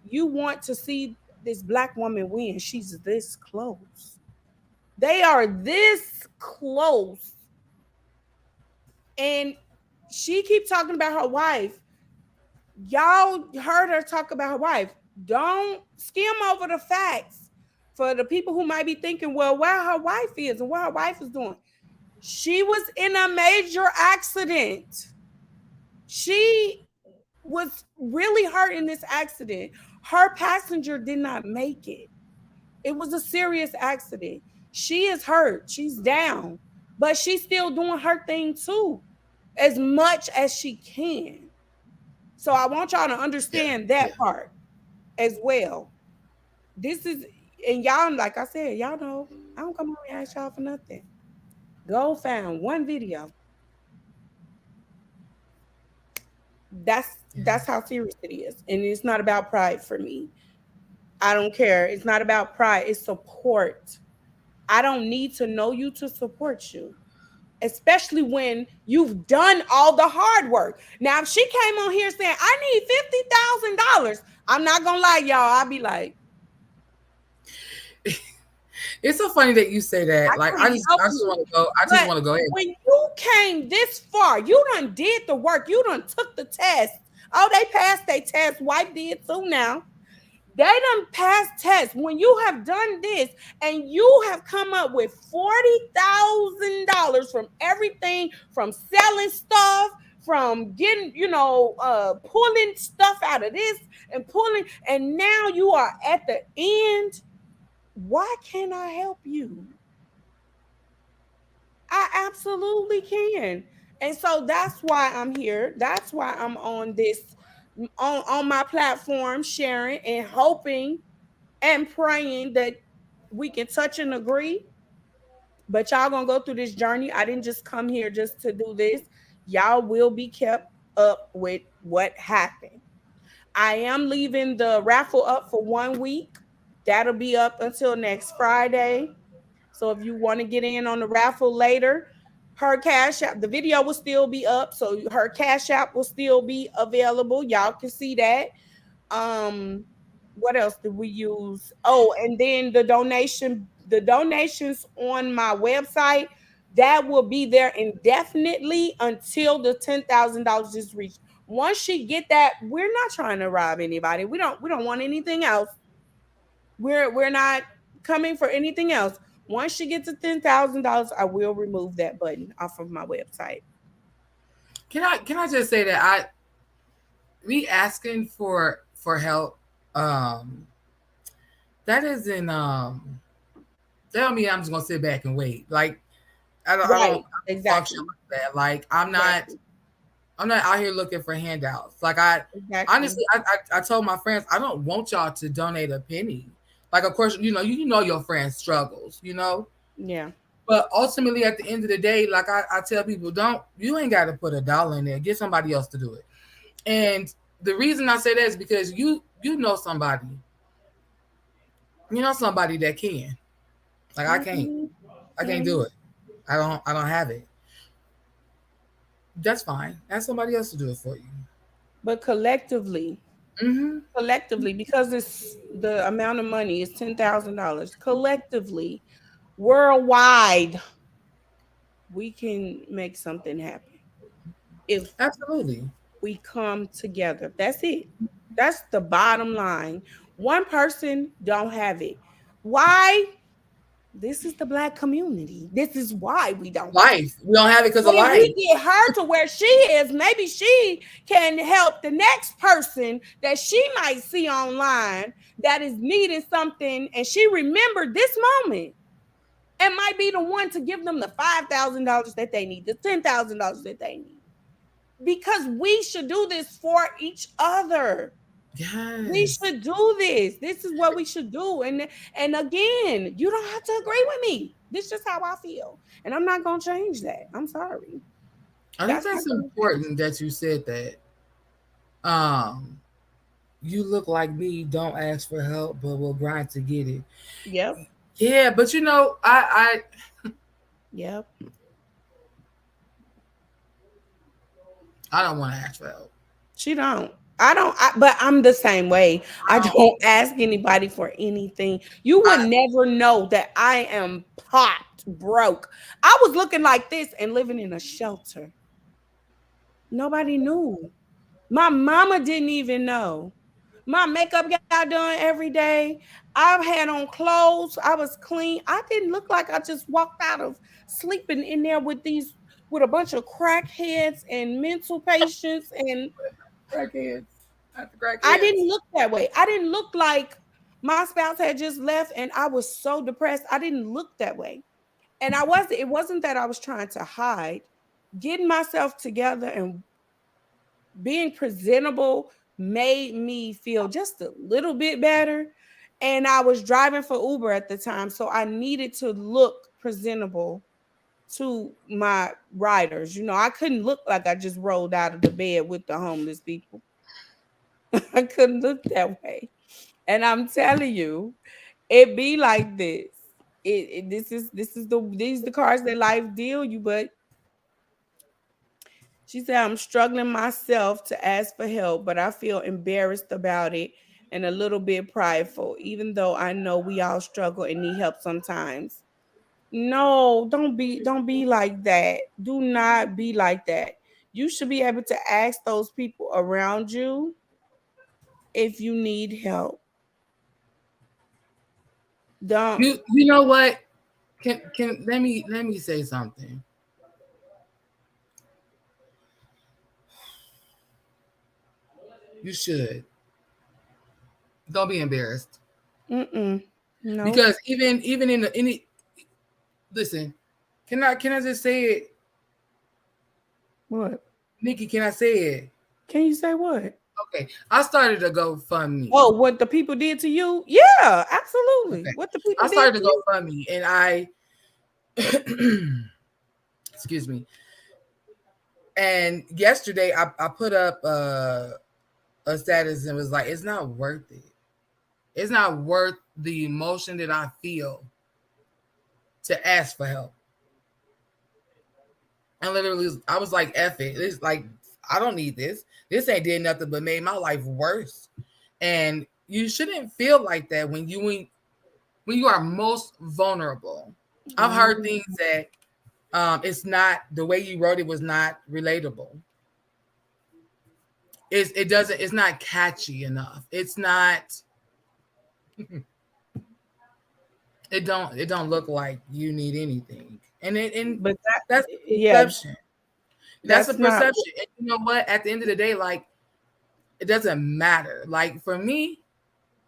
you want to see this black woman win. She's this close. They are this close. And she keep talking about her wife. Y'all heard her talk about her wife. Don't skim over the facts for the people who might be thinking, well, where her wife is and what her wife is doing. She was in a major accident. She was really hurt in this accident. Her passenger did not make it. It was a serious accident. She is hurt. She's down, but she's still doing her thing too, as much as she can. So I want y'all to Yeah, understand yeah. that part as well. This is, and y'all, like I said, y'all know I don't come on and ask y'all for nothing. Go find one video. That's Yeah. that's how serious it is, and it's not about pride for me. I don't care. It's not about pride. It's support. I don't need to know you to support you, especially when you've done all the hard work. Now, if she came on here saying, I need $50,000, I'm not going to lie, y'all. I'll be like, It's so funny that you say that. I Like can't help I just want you. to go. I just But want to go ahead. when you came this far, you done did the work. You done took the test. Oh, they passed their test. Wife did too now. They done passed tests. When you have done this and you have come up with $40,000 from everything, from selling stuff, from getting, pulling stuff out of this and pulling, and now you are at the end. Why can't I help you? I absolutely can. And so that's why I'm here. That's why I'm on this, on my platform, sharing and hoping and praying that we can touch and agree. But y'all gonna go through this journey. I didn't just come here just to do this. Y'all will be kept up with what happened. I am leaving the raffle up for 1 week. That'll be up until next Friday. So if you want to get in on the raffle later, her cash app, the video will still be up. So her cash app will still be available. Y'all can see that. Um, what else did we use? Oh, and then the donations on my website, that will be there indefinitely until the $10,000 is reached. Once she get that, we're not trying to rob anybody. We don't want anything else. We're not coming for anything else. Once she gets to $10,000, I will remove that button off of my website. Can I just say that I me asking for help, um, that isn't that don't mean I'm just gonna sit back and wait. Like I don't Right. function Exactly. like that. Like Exactly. I'm not out here looking for handouts. Like I Exactly. honestly I told my friends I don't want y'all to donate a penny. Like of course you know your friends struggles, you know. Yeah. But ultimately at the end of the day, like I tell people, don't you ain't gotta put a dollar in there. Get somebody else to do it. And the reason I say that is because you know somebody. You know somebody that can. Like Mhm. I can't do Mhm. it. I don't have it. That's fine. Ask somebody else to do it for you. But collectively, Mm-hmm. because it's the amount of money is $10,000. Collectively, worldwide, we can make something happen if Absolutely. we come together. That's it. That's the bottom line. One person don't have it. Why? This is the black community. This is why we don't have it. Life. We don't have it because But of if life. we get her to where she is, maybe she can help the next person that she might see online that is needing something, and she remembered this moment and might be the one to give them the $5,000 that they need, the $10,000 that they need. Because we should do this for each other. We Yes. should do this. This is what we should do. And again, you don't have to agree with me. This is just how I feel. And I'm not gonna change that. I'm sorry. I think That's not that's gonna change. important that you said that. Um, you look like me, don't ask for help, but will grind to get it. Yep. Yeah, but you know, Yep. I don't want to ask for help. She don't. I don't, but I'm the same way. I I don't. don't ask anybody for anything. You would I, never know that I am pot broke. I was looking like this and living in a shelter. Nobody knew. My mama didn't even know. My makeup got done every day. I had on clothes. I was clean. I didn't look like I just walked out of sleeping in there with a bunch of crackheads and mental patients, and crackheads. Not the I crackheads. didn't look that way. I didn't look like my spouse had just left and I was so depressed. I didn't look that way. And it wasn't that I was trying to hide. Getting myself together and being presentable made me feel just a little bit better. And I was driving for Uber at the time, so I needed to look presentable to my riders. I couldn't look like I just rolled out of the bed with the homeless people. I couldn't look that way. And I'm telling you, it be like this. These the cards that life deal you. But she said, I'm struggling myself to ask for help, but I feel embarrassed about it and a little bit prideful, even though I know we all struggle and need help sometimes. No, don't be like that. Do not be like that. You should be able to ask those people around you if you need help. Don't. You know what? Can let me say something. You should. Don't be embarrassed. Mm-mm. Nope. Because even in the any listen, can I just say it? What? Nikki, can I say it? Can you say what? Okay. I started a GoFundMe. Oh, what the people did to you? Yeah, absolutely. Okay. What the people I did started to a you? GoFundMe and I excuse me. And yesterday I put up a status and was like, it's not worth it. It's not worth the emotion that I feel to ask for help. And literally, I was like, F it. It's like, I don't need this. This ain't did nothing but made my life worse. And you shouldn't feel like that when you are most vulnerable. I've heard Mhm. things that it's not the way you wrote it was not relatable. It's not catchy enough. It's not it don't look like you need anything. And But that, that's the yeah, perception. That's a that's not. perception. And you know what? At the end of the day, like it doesn't matter. Like for me,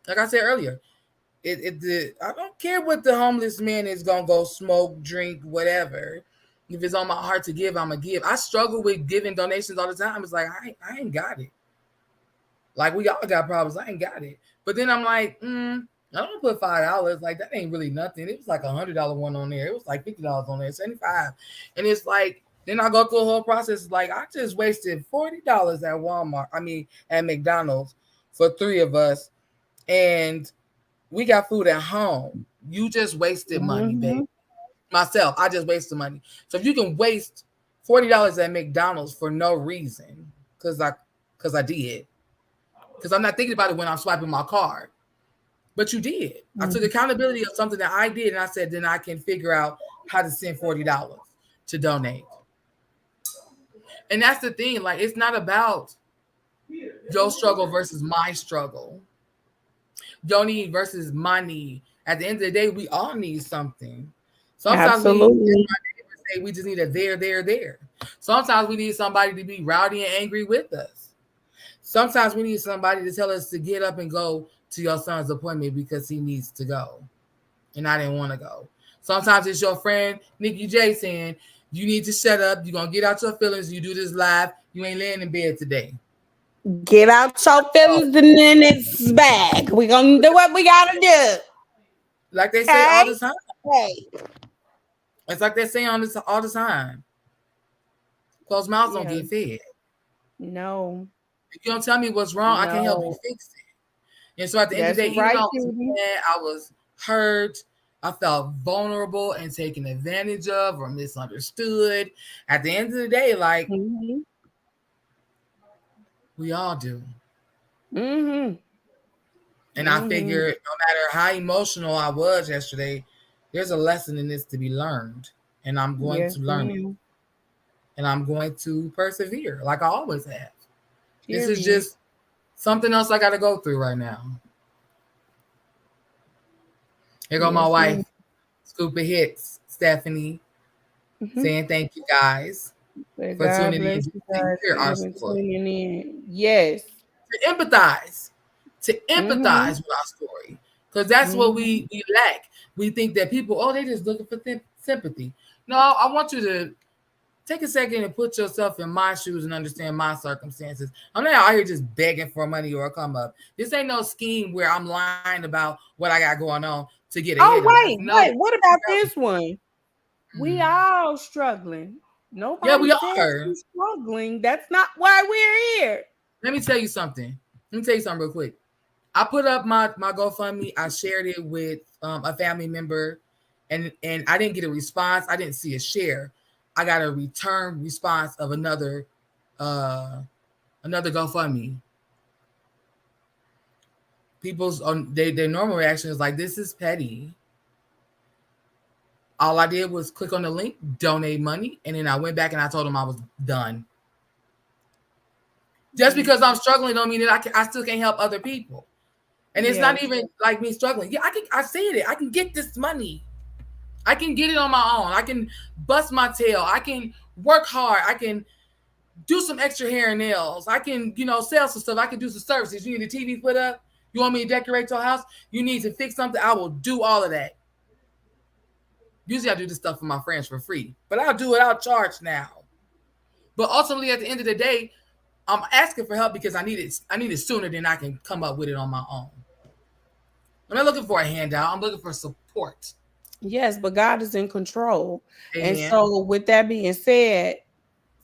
like I said earlier, I don't care what the homeless man is gonna go smoke, drink, whatever. If it's on my heart to give, I'm gonna give. I struggle with giving donations all the time. It's like I ain't got it. Like we all got problems. I ain't got it. But then I'm like, I don't put $5. Like that ain't really nothing. It was like $100 one on there. It was like $50 on there, 75. And it's like then I go through a whole process. Like I just wasted $40 at Walmart. I mean at McDonald's for three of us, and we got food at home. You just wasted money, babe. Mhm. Myself, I just wasted money. So if you can waste $40 at McDonald's for no reason, because I did, because I'm not thinking about it when I'm swiping my card. But you did. I took Mhm. accountability of something that I did, and I said, then I can figure out how to send $40 to donate. And that's the thing. Like, it's not about your struggle versus my struggle, your need versus my need. At the end of the day, we all need something. Sometimes we, as Absolutely. my neighbors say, we just need a there. Sometimes we need somebody to be rowdy and angry with us. Sometimes we need somebody to tell us to get up and go to your son's appointment because he needs to go. And I didn't want to go. Sometimes it's your friend Nikki J saying, you need to shut up. You're going to get out your feelings. You do this live. You ain't laying in bed today. Get out your Oh, feelings and then it's back. We gonna do what we gotta do. like they say Okay? all the time. Hey. It's like they say all the time. Closed mouths don't Yeah. get fed. No. If you don't tell me what's wrong, I can't help you No. fix it. And so at the end of That's the day, even though right, I was Judy. mad, I was hurt, I felt vulnerable and taken advantage of or misunderstood. At the end of the day, like Mhm. We all do. Mm-hmm. And I Mm-hmm. figured no matter how emotional I was yesterday, there's a lesson in this to be learned. And I'm going Yes, to learn it. ma'am. And I'm going to persevere like I always have. This is Period. just something else I got to go through right now. Here go my Yes, wife, ma'am. Scoop of Hits, Stephanie, Mm-hmm. saying thank you guys But for God tuning in bless just you to guys hear for our even story, tuning in. Yes. to empathize, Mm-hmm. with our story. Because that's what Mm-hmm. we lack. We think that people, oh, they just looking for sympathy. No, I want you to take a second and put yourself in my shoes and understand my circumstances. I'm not out here just begging for money or a come up. This ain't no scheme where I'm lying about what I got going on to get ahead in Oh, life. wait, No, wait. What about this one? We mm, all struggling. yeah, Nobody we says are. we're struggling. That's not why we're here. Let me tell you something. Let me tell you something real quick. I put up my GoFundMe. I shared it with a family member, and I didn't get a response. I didn't see a share. I got a return response of uh another GoFundMe. People's on their normal reaction is like, this is petty. All I did was click on the link, donate money, and then I went back and I told them I was done. Just Mm, because I'm struggling don't mean that I still can't help other people. And it's not yes. even like me struggling. Yeah, I said it. I can get this money. I can get it on my own. I can bust my tail. I can work hard. I can do some extra hair and nails. I can, sell some stuff. I can do some services. You need a TV put up. You want me to decorate your house? You need to fix something. I will do all of that. Usually I do this stuff for my friends for free, but I'll do it. I'll charge now. But ultimately, at the end of the day, I'm asking for help because I need it. I need it sooner than I can come up with it on my own. I'm not looking for a handout. I'm looking for support. Yes, but God is in control. And Amen. so, with that being said,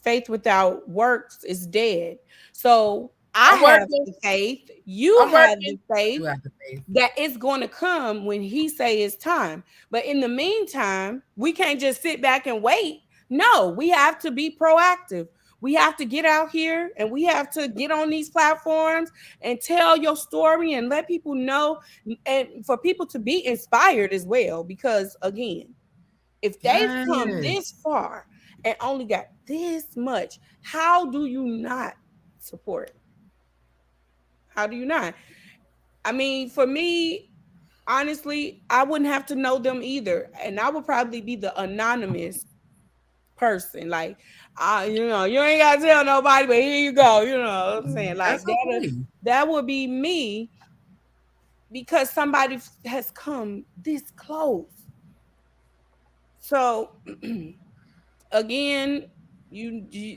faith without works is dead. So, I I'm have working. the faith, you I'm have working. the I do faith have the faith. that it's going to come when he say it's time. But in the meantime, we can't just sit back and wait. No, we have to be proactive. We have to get out here and we have to get on these platforms and tell your story and let people know, and for people to be inspired as well, because again, if they've come this Yes. far and only got this much, how do you not support? How do you not? I mean, for me, honestly, I wouldn't have to know them either. And I would probably be the anonymous person. Like, you ain't gotta tell nobody, but here you go. You know what I'm saying? That's Like okay. that would be me because somebody has come this close. So again,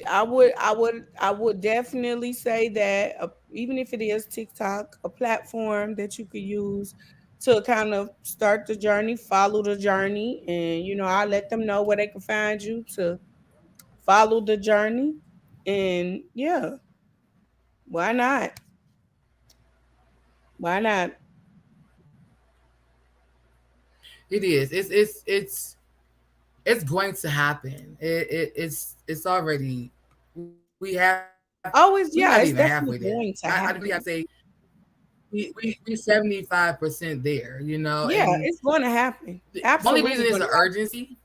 I would definitely say that even if it is TikTok, a platform that you could use to kind of start the journey, follow the journey, and I let them know where they can find you to follow the journey. And yeah, why not? Why not? It is. It's going to happen. It's already. We not even halfway Always, there. yeah, it's I definitely really have to going say to happen. we 75% there. Yeah, And it's going to happen. the only reason Absolutely is going the to happen. urgency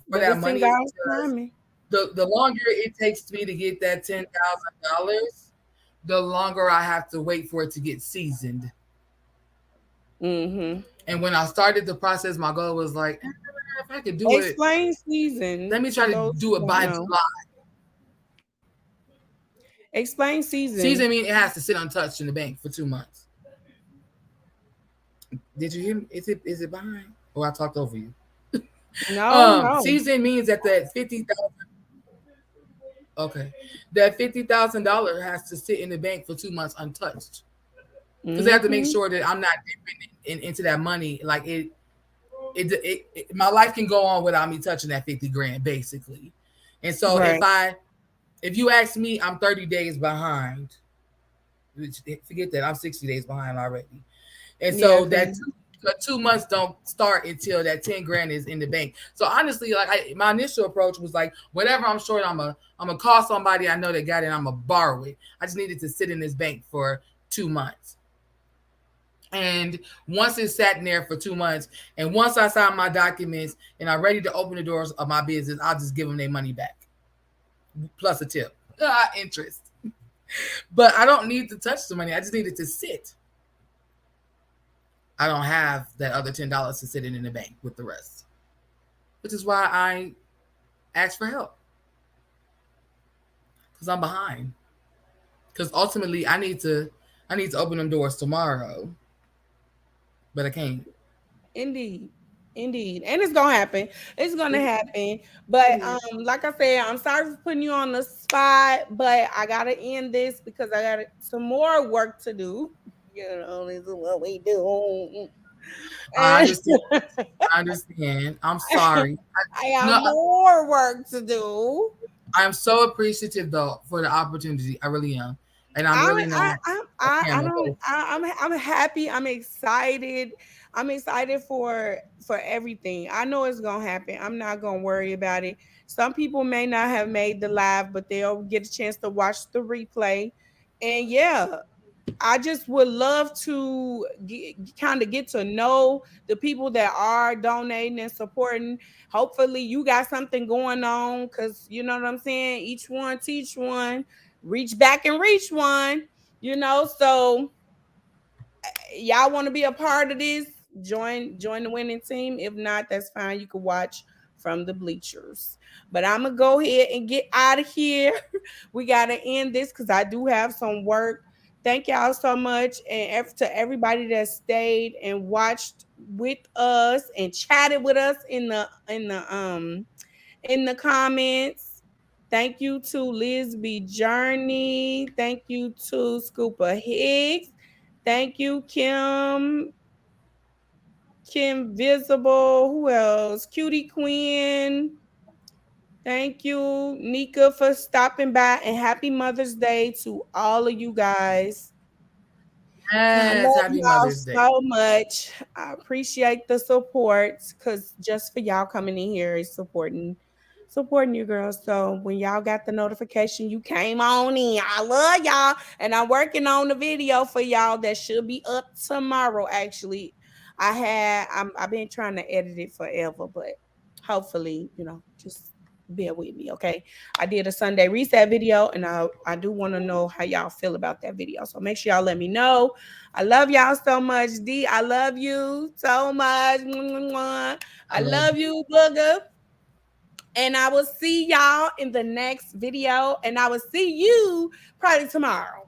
for But that it's in money is God's because timing. the longer it takes me to get that $10,000, the longer I have to wait for it to get seasoned. Mm-hmm. And when I started the process, my goal was like, if I could do it, Explain let season me for try to those do who it don't by know. July. Explain Season season. means it has to sit untouched in the bank for 2 months. Did you hear me? Is it behind? Or I talked over you. No, no. Season means that that 50,000. Okay, that $50,000 has to sit in the bank for 2 months untouched because they have to make Mm-hmm. sure that I'm not dipping into that money. Like my life can go on without me touching that 50 grand, basically. And so Right. if you ask me, I'm 30 days behind. Forget that I'm 60 days behind already. And Yeah, so because that But 2 months don't start until that 10 grand is in the bank. So honestly, like my initial approach was like, whatever I'm short, I'm gonna call somebody I know that got it. I'm gonna borrow it. I just needed to sit in this bank for 2 months. And once it sat in there for 2 months, and once I signed my documents and I'm ready to open the doors of my business, I'll just give them their money back plus a tip, interest. But I don't need to touch the money. I just need it to sit. I don't have that other $10 to sit in the bank with the rest, which is why I asked for help because I'm behind. Because ultimately, I need to open them doors tomorrow, but I can't. Indeed. Indeed. And it's gonna happen. It's gonna It, happen. it But is. like I said, I'm sorry for putting you on the spot, but I gotta end this because I got some more work to do. You know, this is what we do. I And understand. I understand. I'm sorry. I You have know, more work to do. I'm so appreciative though for the opportunity. I really am, and I'm I really not a I camera. don't I'm happy. I'm excited. I'm excited for everything. I know it's gonna happen. I'm not gonna worry about it. Some people may not have made the live, but they'll get a chance to watch the replay. And yeah, I just would love to kind of get to know the people that are donating and supporting. Hopefully, you got something going on because you know what I'm saying. Each one teach one, reach back and reach one. You know, so y'all want to be a part of this, join the winning team. If not, that's fine. You can watch from the bleachers. But I'm gonna go ahead and get out of here. We gotta end this because I do have some work. Thank y'all so much, and to everybody that stayed and watched with us and chatted with us in the comments. Thank you to Lisby Journey. Thank you to Scooper Hicks. Thank you, Kim Visible. Who else? Cutie Queen. Thank you, Nika, for stopping by. And happy Mother's Day to all of you guys. I Yes, love happy y'all Mother's Day. so much. I appreciate the support because just for y'all coming in here is supporting you girls. So when y'all got the notification, you came on in. I love y'all. And I'm working on the video for y'all that should be up tomorrow. Actually, I've been trying to edit it forever, but hopefully, just bear with me, okay? I did a Sunday reset video, and I do want to know how y'all feel about that video. So make sure y'all let me know. I love y'all so much. D, I love you so much. I I love love you, Booger. And I will see y'all in the next video. And I will see you probably tomorrow.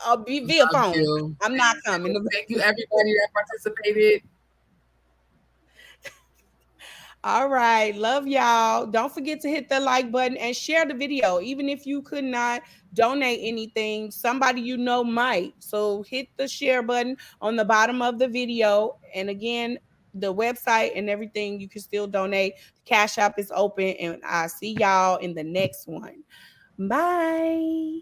I'll be you. via Love phone. you. I'm not Thank you. coming. Thank you, everybody that participated. All right. Love y'all. Don't forget to hit the like button and share the video. Even if you could not donate anything, somebody you know might. So hit the share button on the bottom of the video. And again, the website and everything, you can still donate. The Cash App is open. And I'll see y'all in the next one. Bye.